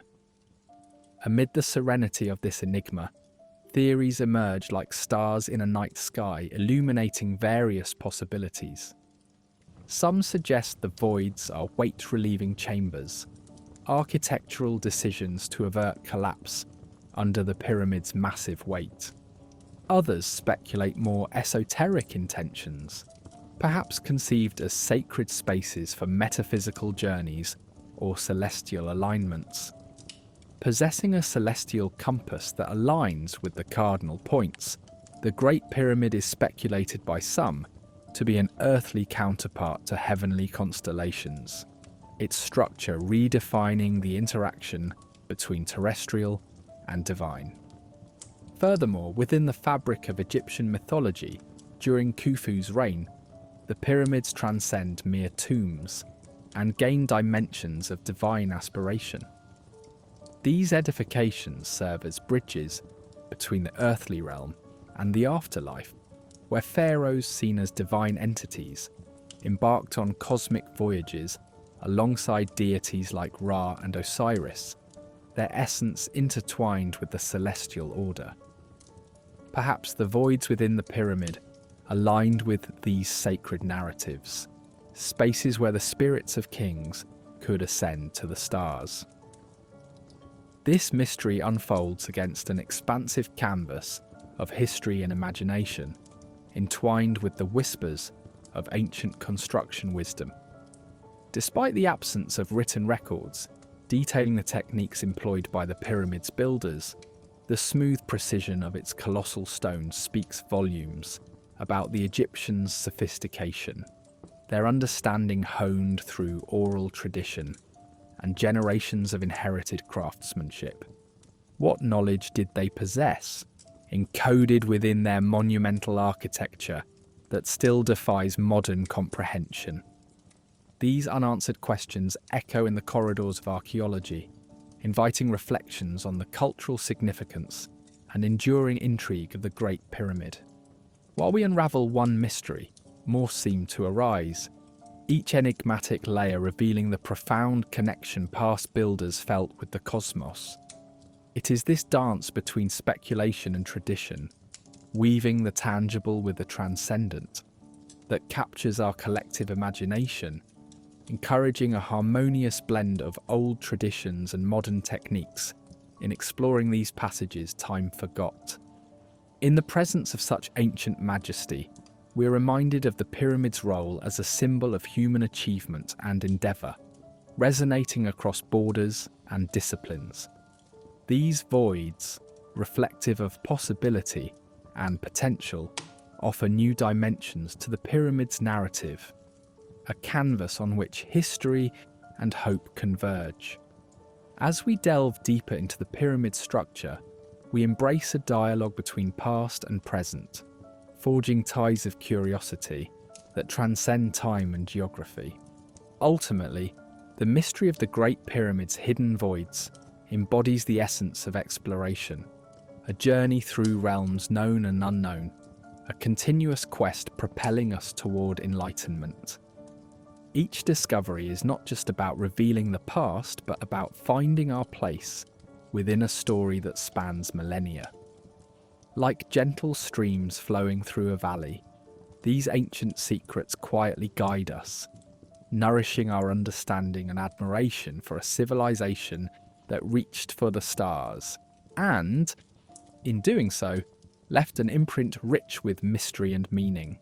Amid the serenity of this enigma, theories emerge like stars in a night sky, illuminating various possibilities. Some suggest the voids are weight-relieving chambers, architectural decisions to avert collapse under the pyramid's massive weight. Others speculate more esoteric intentions, perhaps conceived as sacred spaces for metaphysical journeys or celestial alignments. Possessing a celestial compass that aligns with the cardinal points, the Great Pyramid is speculated by some to be an earthly counterpart to heavenly constellations, its structure redefining the interaction between terrestrial and divine. Furthermore, within the fabric of Egyptian mythology, during Khufu's reign, the pyramids transcend mere tombs and gain dimensions of divine aspiration. These edifications serve as bridges between the earthly realm and the afterlife, where pharaohs seen as divine entities embarked on cosmic voyages alongside deities like Ra and Osiris, their essence intertwined with the celestial order. Perhaps the voids within the pyramid aligned with these sacred narratives, spaces where the spirits of kings could ascend to the stars. This mystery unfolds against an expansive canvas of history and imagination, entwined with the whispers of ancient construction wisdom. Despite the absence of written records detailing the techniques employed by the pyramid's builders, the smooth precision of its colossal stones speaks volumes about the Egyptians' sophistication, their understanding honed through oral tradition and generations of inherited craftsmanship. What knowledge did they possess, encoded within their monumental architecture that still defies modern comprehension? These unanswered questions echo in the corridors of archaeology, inviting reflections on the cultural significance and enduring intrigue of the Great Pyramid. While we unravel one mystery, more seem to arise, each enigmatic layer revealing the profound connection past builders felt with the cosmos. It is this dance between speculation and tradition, weaving the tangible with the transcendent, that captures our collective imagination, encouraging a harmonious blend of old traditions and modern techniques in exploring these passages time forgot. In the presence of such ancient majesty, we are reminded of the pyramid's role as a symbol of human achievement and endeavour, resonating across borders and disciplines. These voids, reflective of possibility and potential, offer new dimensions to the pyramid's narrative, a canvas on which history and hope converge. As we delve deeper into the pyramid structure, we embrace a dialogue between past and present, forging ties of curiosity that transcend time and geography. Ultimately, the mystery of the Great Pyramid's hidden voids embodies the essence of exploration, a journey through realms known and unknown, a continuous quest propelling us toward enlightenment. Each discovery is not just about revealing the past, but about finding our place within a story that spans millennia. Like gentle streams flowing through a valley, these ancient secrets quietly guide us, nourishing our understanding and admiration for a civilization that reached for the stars and, in doing so, left an imprint rich with mystery and meaning.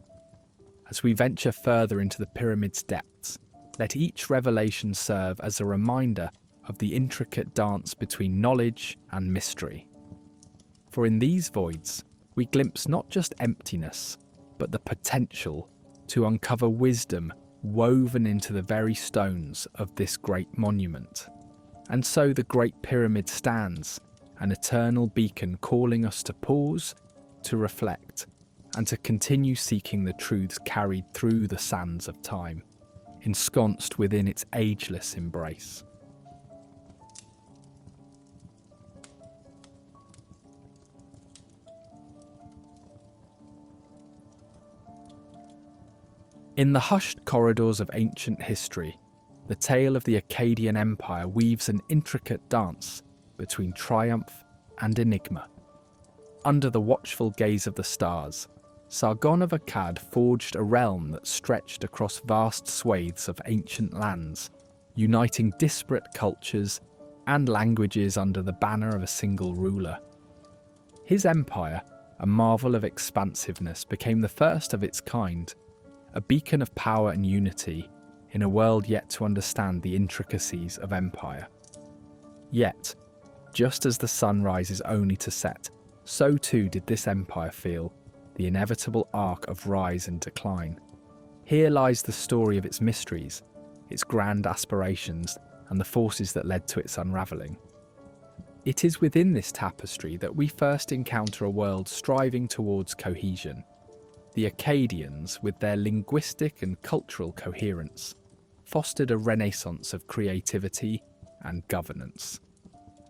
As we venture further into the pyramid's depths, let each revelation serve as a reminder of the intricate dance between knowledge and mystery. For in these voids, we glimpse not just emptiness, but the potential to uncover wisdom woven into the very stones of this great monument. And so the Great Pyramid stands, an eternal beacon calling us to pause, to reflect, and to continue seeking the truths carried through the sands of time, ensconced within its ageless embrace. In the hushed corridors of ancient history, the tale of the Akkadian Empire weaves an intricate dance between triumph and enigma. Under the watchful gaze of the stars, Sargon of Akkad forged a realm that stretched across vast swathes of ancient lands, uniting disparate cultures and languages under the banner of a single ruler. His empire, a marvel of expansiveness, became the first of its kind, a beacon of power and unity in a world yet to understand the intricacies of empire. Yet, just as the sun rises only to set, so too did this empire feel the inevitable arc of rise and decline. Here lies the story of its mysteries, its grand aspirations, and the forces that led to its unravelling. It is within this tapestry that we first encounter a world striving towards cohesion. The Akkadians, with their linguistic and cultural coherence, fostered a renaissance of creativity and governance.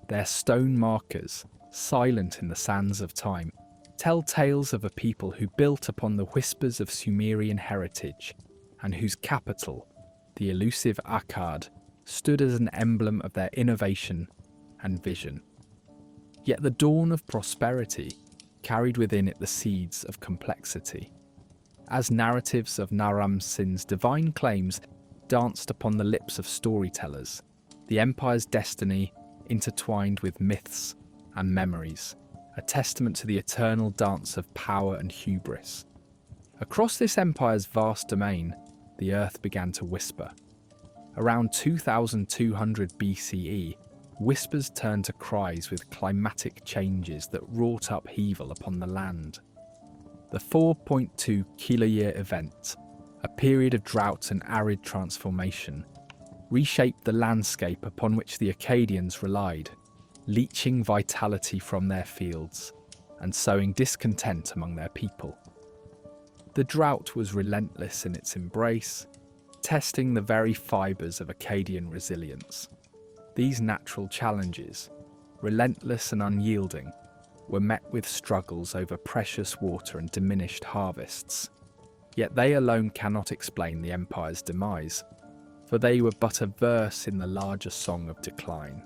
Their stone markers, silent in the sands of time, tell tales of a people who built upon the whispers of Sumerian heritage and whose capital, the elusive Akkad, stood as an emblem of their innovation and vision. Yet the dawn of prosperity carried within it the seeds of complexity. As narratives of Naram-Sin's divine claims danced upon the lips of storytellers, the empire's destiny intertwined with myths and memories, a testament to the eternal dance of power and hubris. Across this empire's vast domain, the earth began to whisper. Around 2200 BCE, whispers turned to cries with climatic changes that wrought upheaval upon the land. The 4.2 kiloyear event, a period of drought and arid transformation, reshaped the landscape upon which the Akkadians relied, leeching vitality from their fields and sowing discontent among their people. The drought was relentless in its embrace, testing the very fibres of Akkadian resilience. These natural challenges, relentless and unyielding, were met with struggles over precious water and diminished harvests. Yet they alone cannot explain the empire's demise, for they were but a verse in the larger song of decline.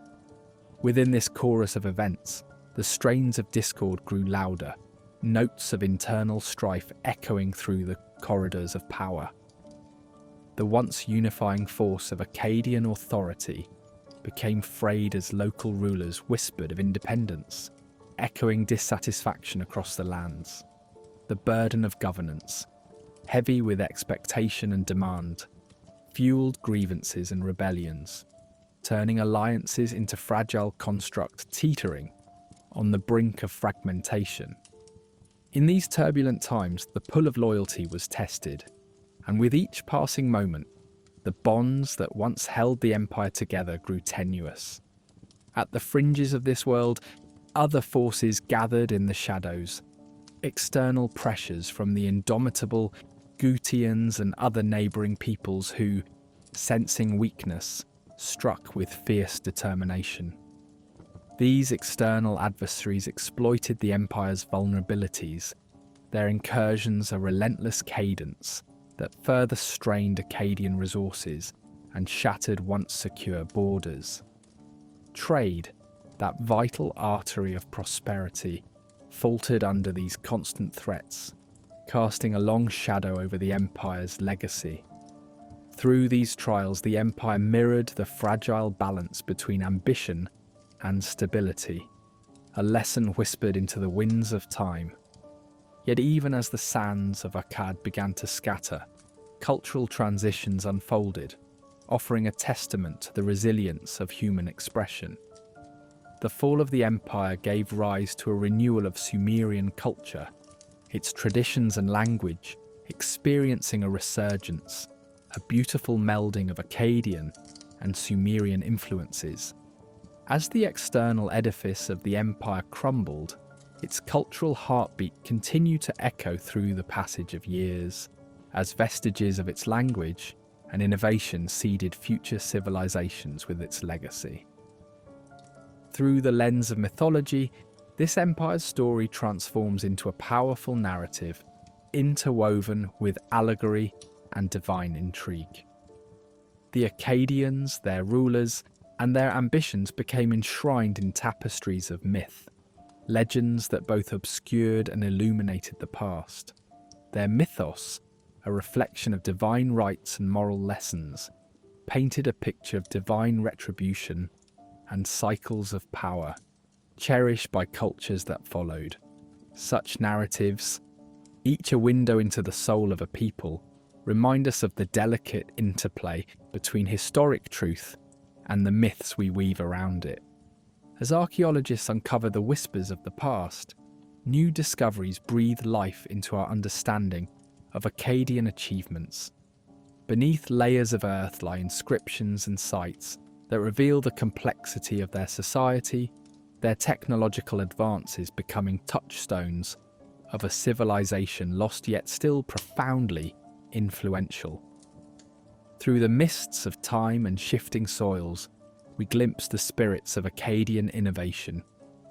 Within this chorus of events, the strains of discord grew louder, notes of internal strife echoing through the corridors of power. The once unifying force of Akkadian authority became frayed as local rulers whispered of independence, echoing dissatisfaction across the lands. The burden of governance, heavy with expectation and demand, fueled grievances and rebellions, turning alliances into fragile construct teetering on the brink of fragmentation. In these turbulent times, the pull of loyalty was tested, and with each passing moment, the bonds that once held the empire together grew tenuous. At the fringes of this world, other forces gathered in the shadows, external pressures from the indomitable Gutians and other neighbouring peoples who, sensing weakness, struck with fierce determination. These external adversaries exploited the empire's vulnerabilities, their incursions a relentless cadence that further strained Akkadian resources and shattered once secure borders. Trade, that vital artery of prosperity, faltered under these constant threats, casting a long shadow over the empire's legacy. Through these trials, the empire mirrored the fragile balance between ambition and stability, a lesson whispered into the winds of time. Yet even as the sands of Akkad began to scatter, cultural transitions unfolded, offering a testament to the resilience of human expression. The fall of the empire gave rise to a renewal of Sumerian culture, its traditions and language experiencing a resurgence, a beautiful melding of Akkadian and Sumerian influences. As the external edifice of the empire crumbled, its cultural heartbeat continued to echo through the passage of years, as vestiges of its language and innovation seeded future civilizations with its legacy. Through the lens of mythology, this empire's story transforms into a powerful narrative, interwoven with allegory and divine intrigue. The Akkadians, their rulers, and their ambitions became enshrined in tapestries of myth, legends that both obscured and illuminated the past. Their mythos, a reflection of divine rights and moral lessons, painted a picture of divine retribution and cycles of power, cherished by cultures that followed. Such narratives, each a window into the soul of a people, remind us of the delicate interplay between historic truth and the myths we weave around it. As archaeologists uncover the whispers of the past, new discoveries breathe life into our understanding of Akkadian achievements. Beneath layers of earth lie inscriptions and sites that reveal the complexity of their society, their technological advances becoming touchstones of a civilization lost yet still profoundly influential. Through the mists of time and shifting soils, we glimpse the spirits of Akkadian innovation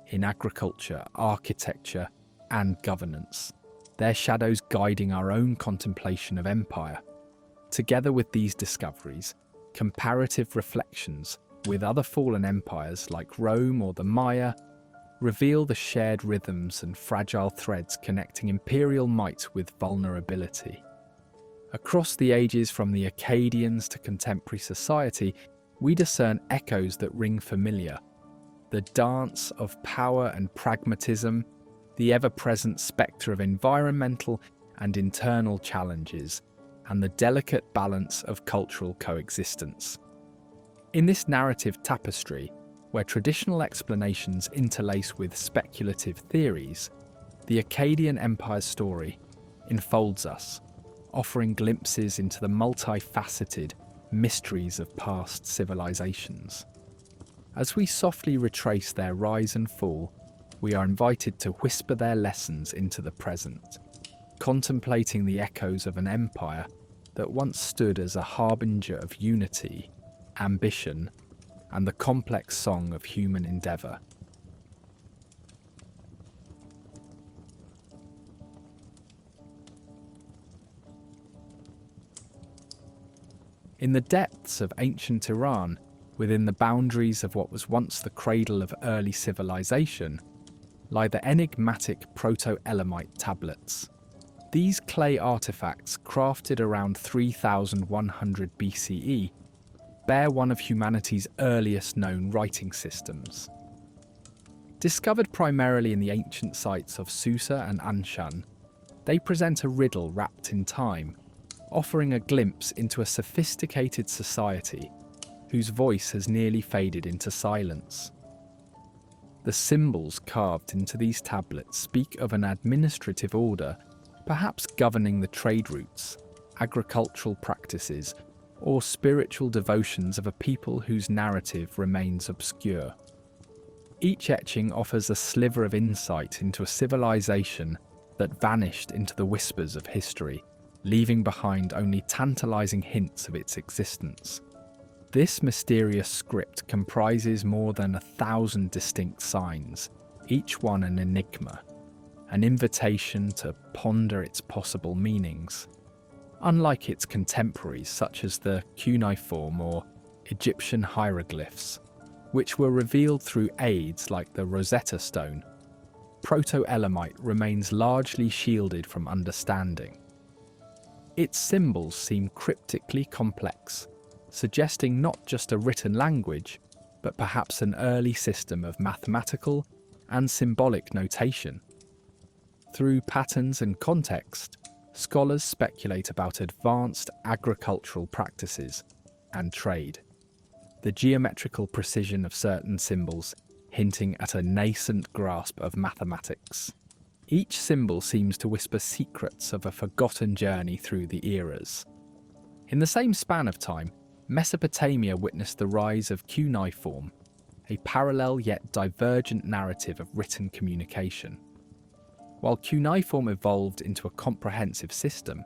in agriculture, architecture, and governance, their shadows guiding our own contemplation of empire. Together with these discoveries, comparative reflections with other fallen empires like Rome or the Maya reveal the shared rhythms and fragile threads connecting imperial might with vulnerability. Across the ages, from the Akkadians to contemporary society, we discern echoes that ring familiar. The dance of power and pragmatism, the ever-present spectre of environmental and internal challenges, and the delicate balance of cultural coexistence. In this narrative tapestry, where traditional explanations interlace with speculative theories, the Akkadian Empire's story enfolds us, offering glimpses into the multifaceted mysteries of past civilizations. As we softly retrace their rise and fall, we are invited to whisper their lessons into the present, contemplating the echoes of an empire that once stood as a harbinger of unity, ambition, and the complex song of human endeavour. In the depths of ancient Iran, within the boundaries of what was once the cradle of early civilization, lie the enigmatic Proto-Elamite tablets. These clay artifacts, crafted around 3100 BCE, bear one of humanity's earliest known writing systems. Discovered primarily in the ancient sites of Susa and Anshan, they present a riddle wrapped in time, offering a glimpse into a sophisticated society whose voice has nearly faded into silence. The symbols carved into these tablets speak of an administrative order, perhaps governing the trade routes, agricultural practices, or spiritual devotions of a people whose narrative remains obscure. Each etching offers a sliver of insight into a civilization that vanished into the whispers of history, leaving behind only tantalizing hints of its existence. This mysterious script comprises more than 1,000 distinct signs, each one an enigma, an invitation to ponder its possible meanings. Unlike its contemporaries such as the cuneiform or Egyptian hieroglyphs, which were revealed through aids like the Rosetta Stone, Proto-Elamite remains largely shielded from understanding. Its symbols seem cryptically complex, suggesting not just a written language, but perhaps an early system of mathematical and symbolic notation. Through patterns and context, scholars speculate about advanced agricultural practices and trade, the geometrical precision of certain symbols hinting at a nascent grasp of mathematics. Each symbol seems to whisper secrets of a forgotten journey through the eras. In the same span of time, Mesopotamia witnessed the rise of cuneiform, a parallel yet divergent narrative of written communication. While cuneiform evolved into a comprehensive system,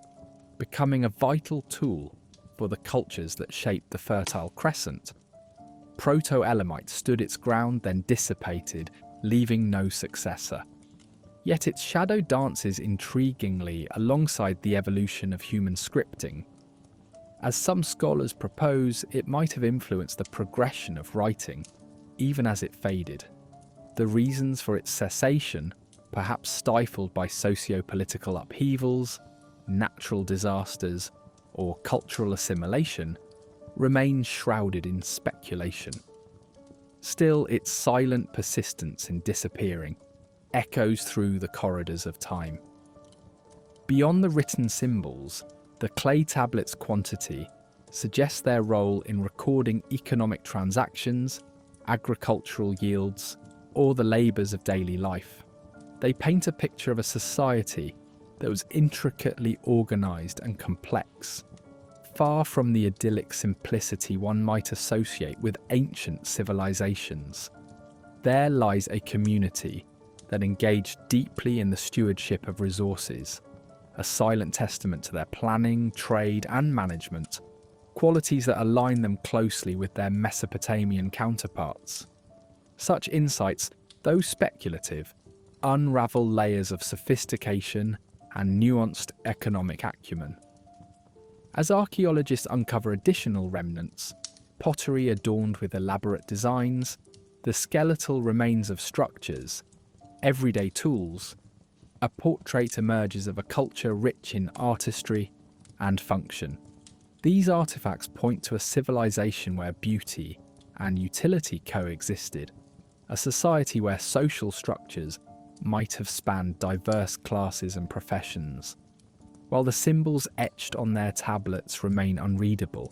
becoming a vital tool for the cultures that shaped the Fertile Crescent, Proto-Elamite stood its ground then dissipated, leaving no successor. Yet its shadow dances intriguingly alongside the evolution of human scripting. As some scholars propose, it might have influenced the progression of writing, even as it faded. The reasons for its cessation, perhaps stifled by socio-political upheavals, natural disasters, or cultural assimilation, remain shrouded in speculation. Still, its silent persistence in disappearing echoes through the corridors of time. Beyond the written symbols, the clay tablets' quantity suggests their role in recording economic transactions, agricultural yields, or the labours of daily life. They paint a picture of a society that was intricately organised and complex, far from the idyllic simplicity one might associate with ancient civilizations. There lies a community that engaged deeply in the stewardship of resources, a silent testament to their planning, trade, and management, qualities that align them closely with their Mesopotamian counterparts. Such insights, though speculative, unravel layers of sophistication and nuanced economic acumen. As archaeologists uncover additional remnants, pottery adorned with elaborate designs, the skeletal remains of structures, everyday tools, a portrait emerges of a culture rich in artistry and function. These artifacts point to a civilization where beauty and utility coexisted, a society where social structures might have spanned diverse classes and professions. While the symbols etched on their tablets remain unreadable,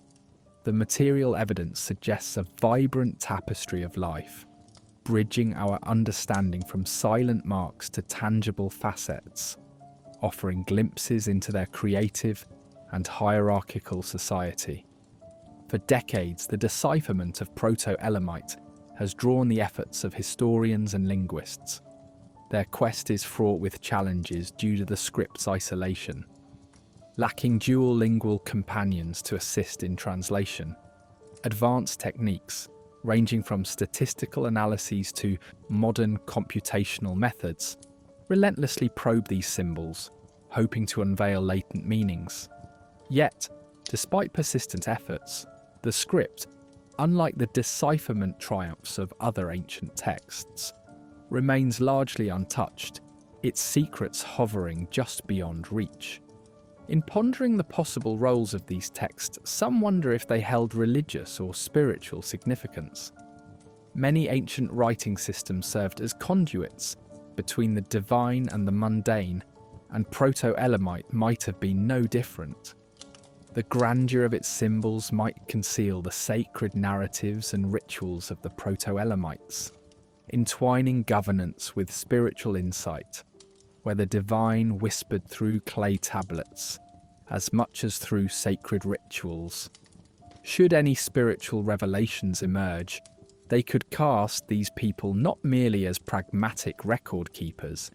the material evidence suggests a vibrant tapestry of life, bridging our understanding from silent marks to tangible facets, offering glimpses into their creative and hierarchical society. For decades, the decipherment of Proto-Elamite has drawn the efforts of historians and linguists. Their quest is fraught with challenges due to the script's isolation, lacking dual lingual companions to assist in translation. Advanced techniques, ranging from statistical analyses to modern computational methods, relentlessly probe these symbols, hoping to unveil latent meanings. Yet, despite persistent efforts, the script, unlike the decipherment triumphs of other ancient texts, remains largely untouched, its secrets hovering just beyond reach. In pondering the possible roles of these texts, some wonder if they held religious or spiritual significance. Many ancient writing systems served as conduits between the divine and the mundane, and Proto-Elamite might have been no different. The grandeur of its symbols might conceal the sacred narratives and rituals of the Proto-Elamites, entwining governance with spiritual insight, where the divine whispered through clay tablets as much as through sacred rituals. Should any spiritual revelations emerge, they could cast these people not merely as pragmatic record keepers,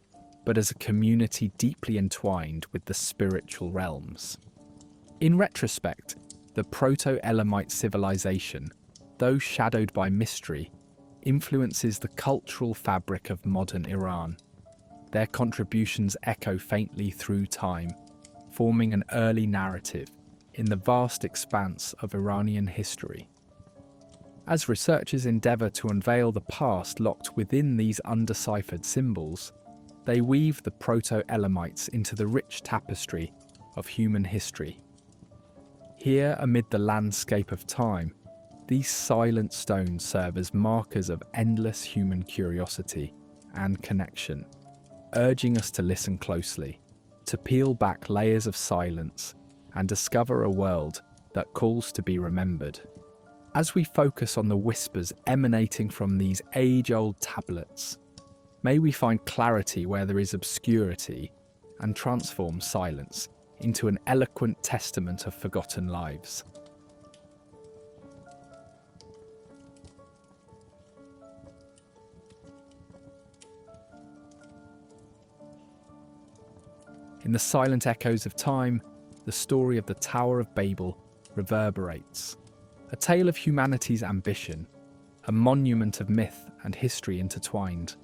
but as a community deeply entwined with the spiritual realms. In retrospect, the Proto-Elamite civilization, though shadowed by mystery, influences the cultural fabric of modern Iran. their contributions echo faintly through time, forming an early narrative in the vast expanse of Iranian history. As researchers endeavour to unveil the past locked within these undeciphered symbols, they weave the Proto-Elamites into the rich tapestry of human history. Here, amid the landscape of time, these silent stones serve as markers of endless human curiosity and connection, urging us to listen closely, to peel back layers of silence and discover a world that calls to be remembered. As we focus on the whispers emanating from these age-old tablets, may we find clarity where there is obscurity and transform silence into an eloquent testament of forgotten lives. In the silent echoes of time, the story of the Tower of Babel reverberates, a tale of humanity's ambition, a monument of myth and history intertwined.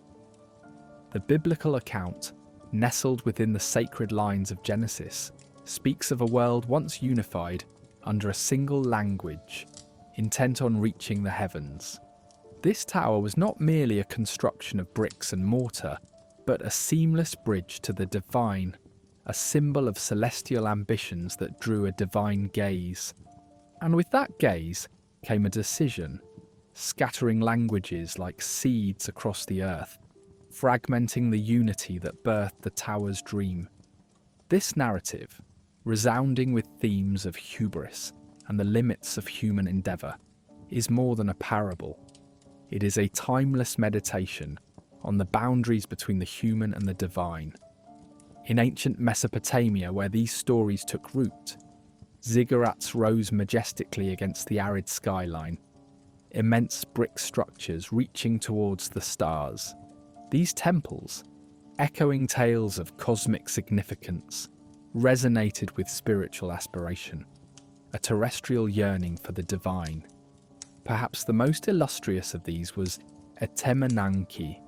The biblical account, nestled within the sacred lines of Genesis, speaks of a world once unified under a single language, intent on reaching the heavens. This tower was not merely a construction of bricks and mortar, but a seamless bridge to the divine, a symbol of celestial ambitions that drew a divine gaze. And with that gaze came a decision, scattering languages like seeds across the earth, fragmenting the unity that birthed the tower's dream. This narrative, resounding with themes of hubris and the limits of human endeavour, is more than a parable. It is a timeless meditation on the boundaries between the human and the divine. In ancient Mesopotamia, where these stories took root, ziggurats rose majestically against the arid skyline, immense brick structures reaching towards the stars. These temples, echoing tales of cosmic significance, resonated with spiritual aspiration, a terrestrial yearning for the divine. Perhaps the most illustrious of these was Etemenanki,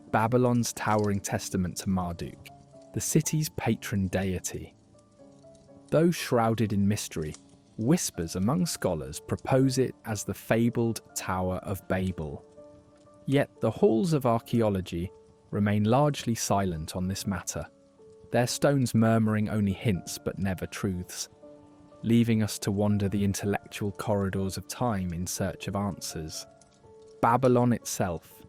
Babylon's towering testament to Marduk, the city's patron deity. Though shrouded in mystery, whispers among scholars propose it as the fabled Tower of Babel. Yet the halls of archaeology remain largely silent on this matter, their stones murmuring only hints but never truths, leaving us to wander the intellectual corridors of time in search of answers. Babylon itself,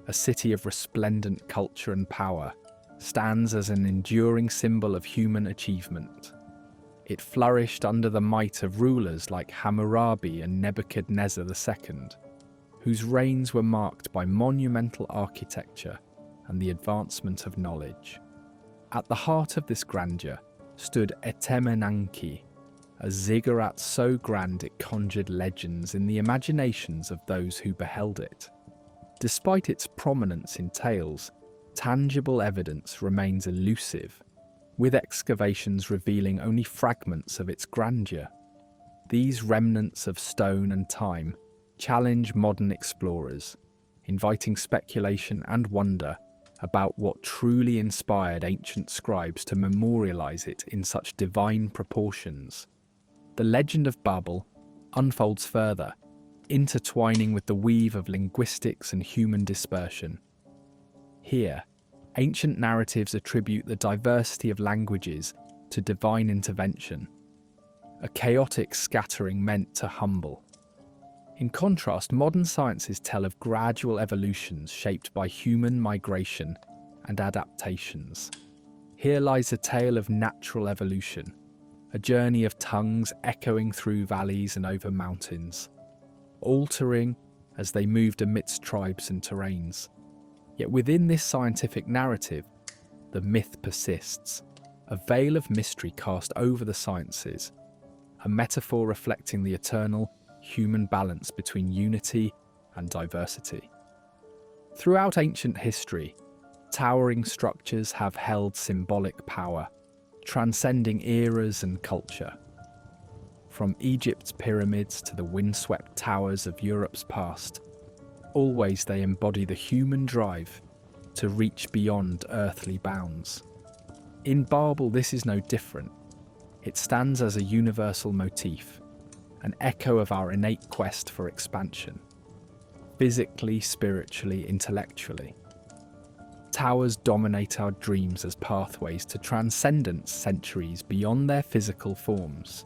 a city of resplendent culture and power, stands as an enduring symbol of human achievement. It flourished under the might of rulers like Hammurabi and Nebuchadnezzar II, whose reigns were marked by monumental architecture and the advancement of knowledge. At the heart of this grandeur stood Etemenanki, a ziggurat so grand it conjured legends in the imaginations of those who beheld it. Despite its prominence in tales, tangible evidence remains elusive, with excavations revealing only fragments of its grandeur. These remnants of stone and time challenge modern explorers, inviting speculation and wonder about what truly inspired ancient scribes to memorialize it in such divine proportions. The legend of Babel unfolds further, intertwining with the weave of linguistics and human dispersion. Here, ancient narratives attribute the diversity of languages to divine intervention, a chaotic scattering meant to humble. In contrast, modern sciences tell of gradual evolutions shaped by human migration and adaptations. Here lies a tale of natural evolution, a journey of tongues echoing through valleys and over mountains, altering as they moved amidst tribes and terrains. Yet within this scientific narrative, the myth persists, a veil of mystery cast over the sciences, a metaphor reflecting the eternal human balance between unity and diversity. Throughout ancient history, towering structures have held symbolic power, transcending eras and culture. From Egypt's pyramids to the windswept towers of Europe's past, always they embody the human drive to reach beyond earthly bounds. In Babel, this is no different. It stands as a universal motif, an echo of our innate quest for expansion, physically, spiritually, intellectually. Towers dominate our dreams as pathways to transcendence centuries beyond their physical forms,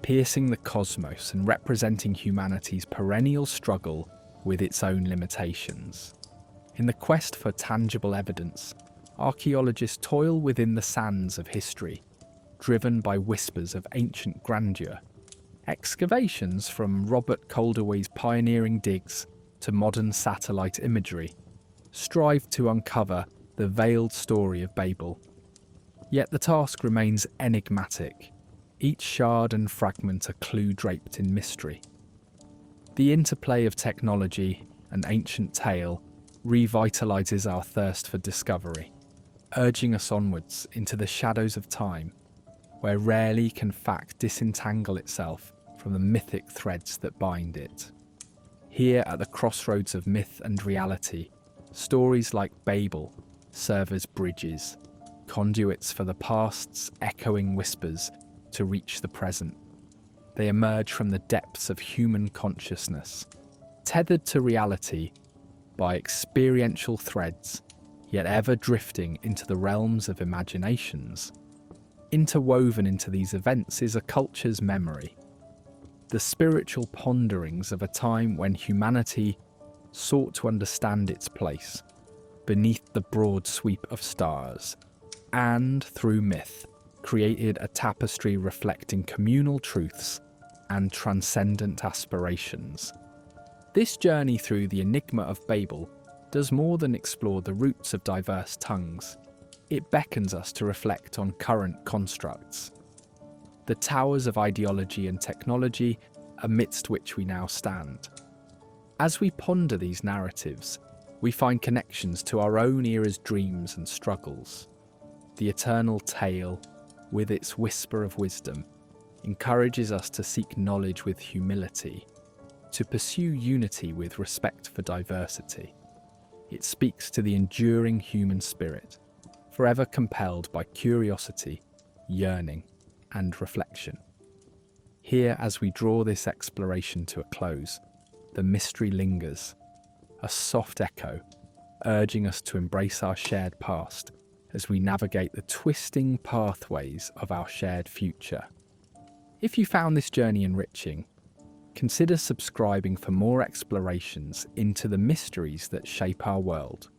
piercing the cosmos and representing humanity's perennial struggle with its own limitations. In the quest for tangible evidence, archaeologists toil within the sands of history, driven by whispers of ancient grandeur. Excavations from Robert Calderway's pioneering digs to modern satellite imagery strive to uncover the veiled story of Babel. Yet the task remains enigmatic, each shard and fragment a clue draped in mystery. The interplay of technology and ancient tale revitalizes our thirst for discovery, urging us onwards into the shadows of time, where rarely can fact disentangle itself from the mythic threads that bind it. Here at the crossroads of myth and reality, stories like Babel serve as bridges, conduits for the past's echoing whispers to reach the present. They emerge from the depths of human consciousness, tethered to reality by experiential threads, yet ever drifting into the realms of imaginations. Interwoven into these events is a culture's memory, the spiritual ponderings of a time when humanity sought to understand its place beneath the broad sweep of stars, and, through myth, created a tapestry reflecting communal truths and transcendent aspirations. This journey through the enigma of Babel does more than explore the roots of diverse tongues. It beckons us to reflect on current constructs, the towers of ideology and technology amidst which we now stand. As we ponder these narratives, we find connections to our own era's dreams and struggles. The eternal tale, with its whisper of wisdom, encourages us to seek knowledge with humility, to pursue unity with respect for diversity. It speaks to the enduring human spirit, forever compelled by curiosity, yearning, and reflection. Here, as we draw this exploration to a close, the mystery lingers, a soft echo, urging us to embrace our shared past as we navigate the twisting pathways of our shared future. If you found this journey enriching, consider subscribing for more explorations into the mysteries that shape our world.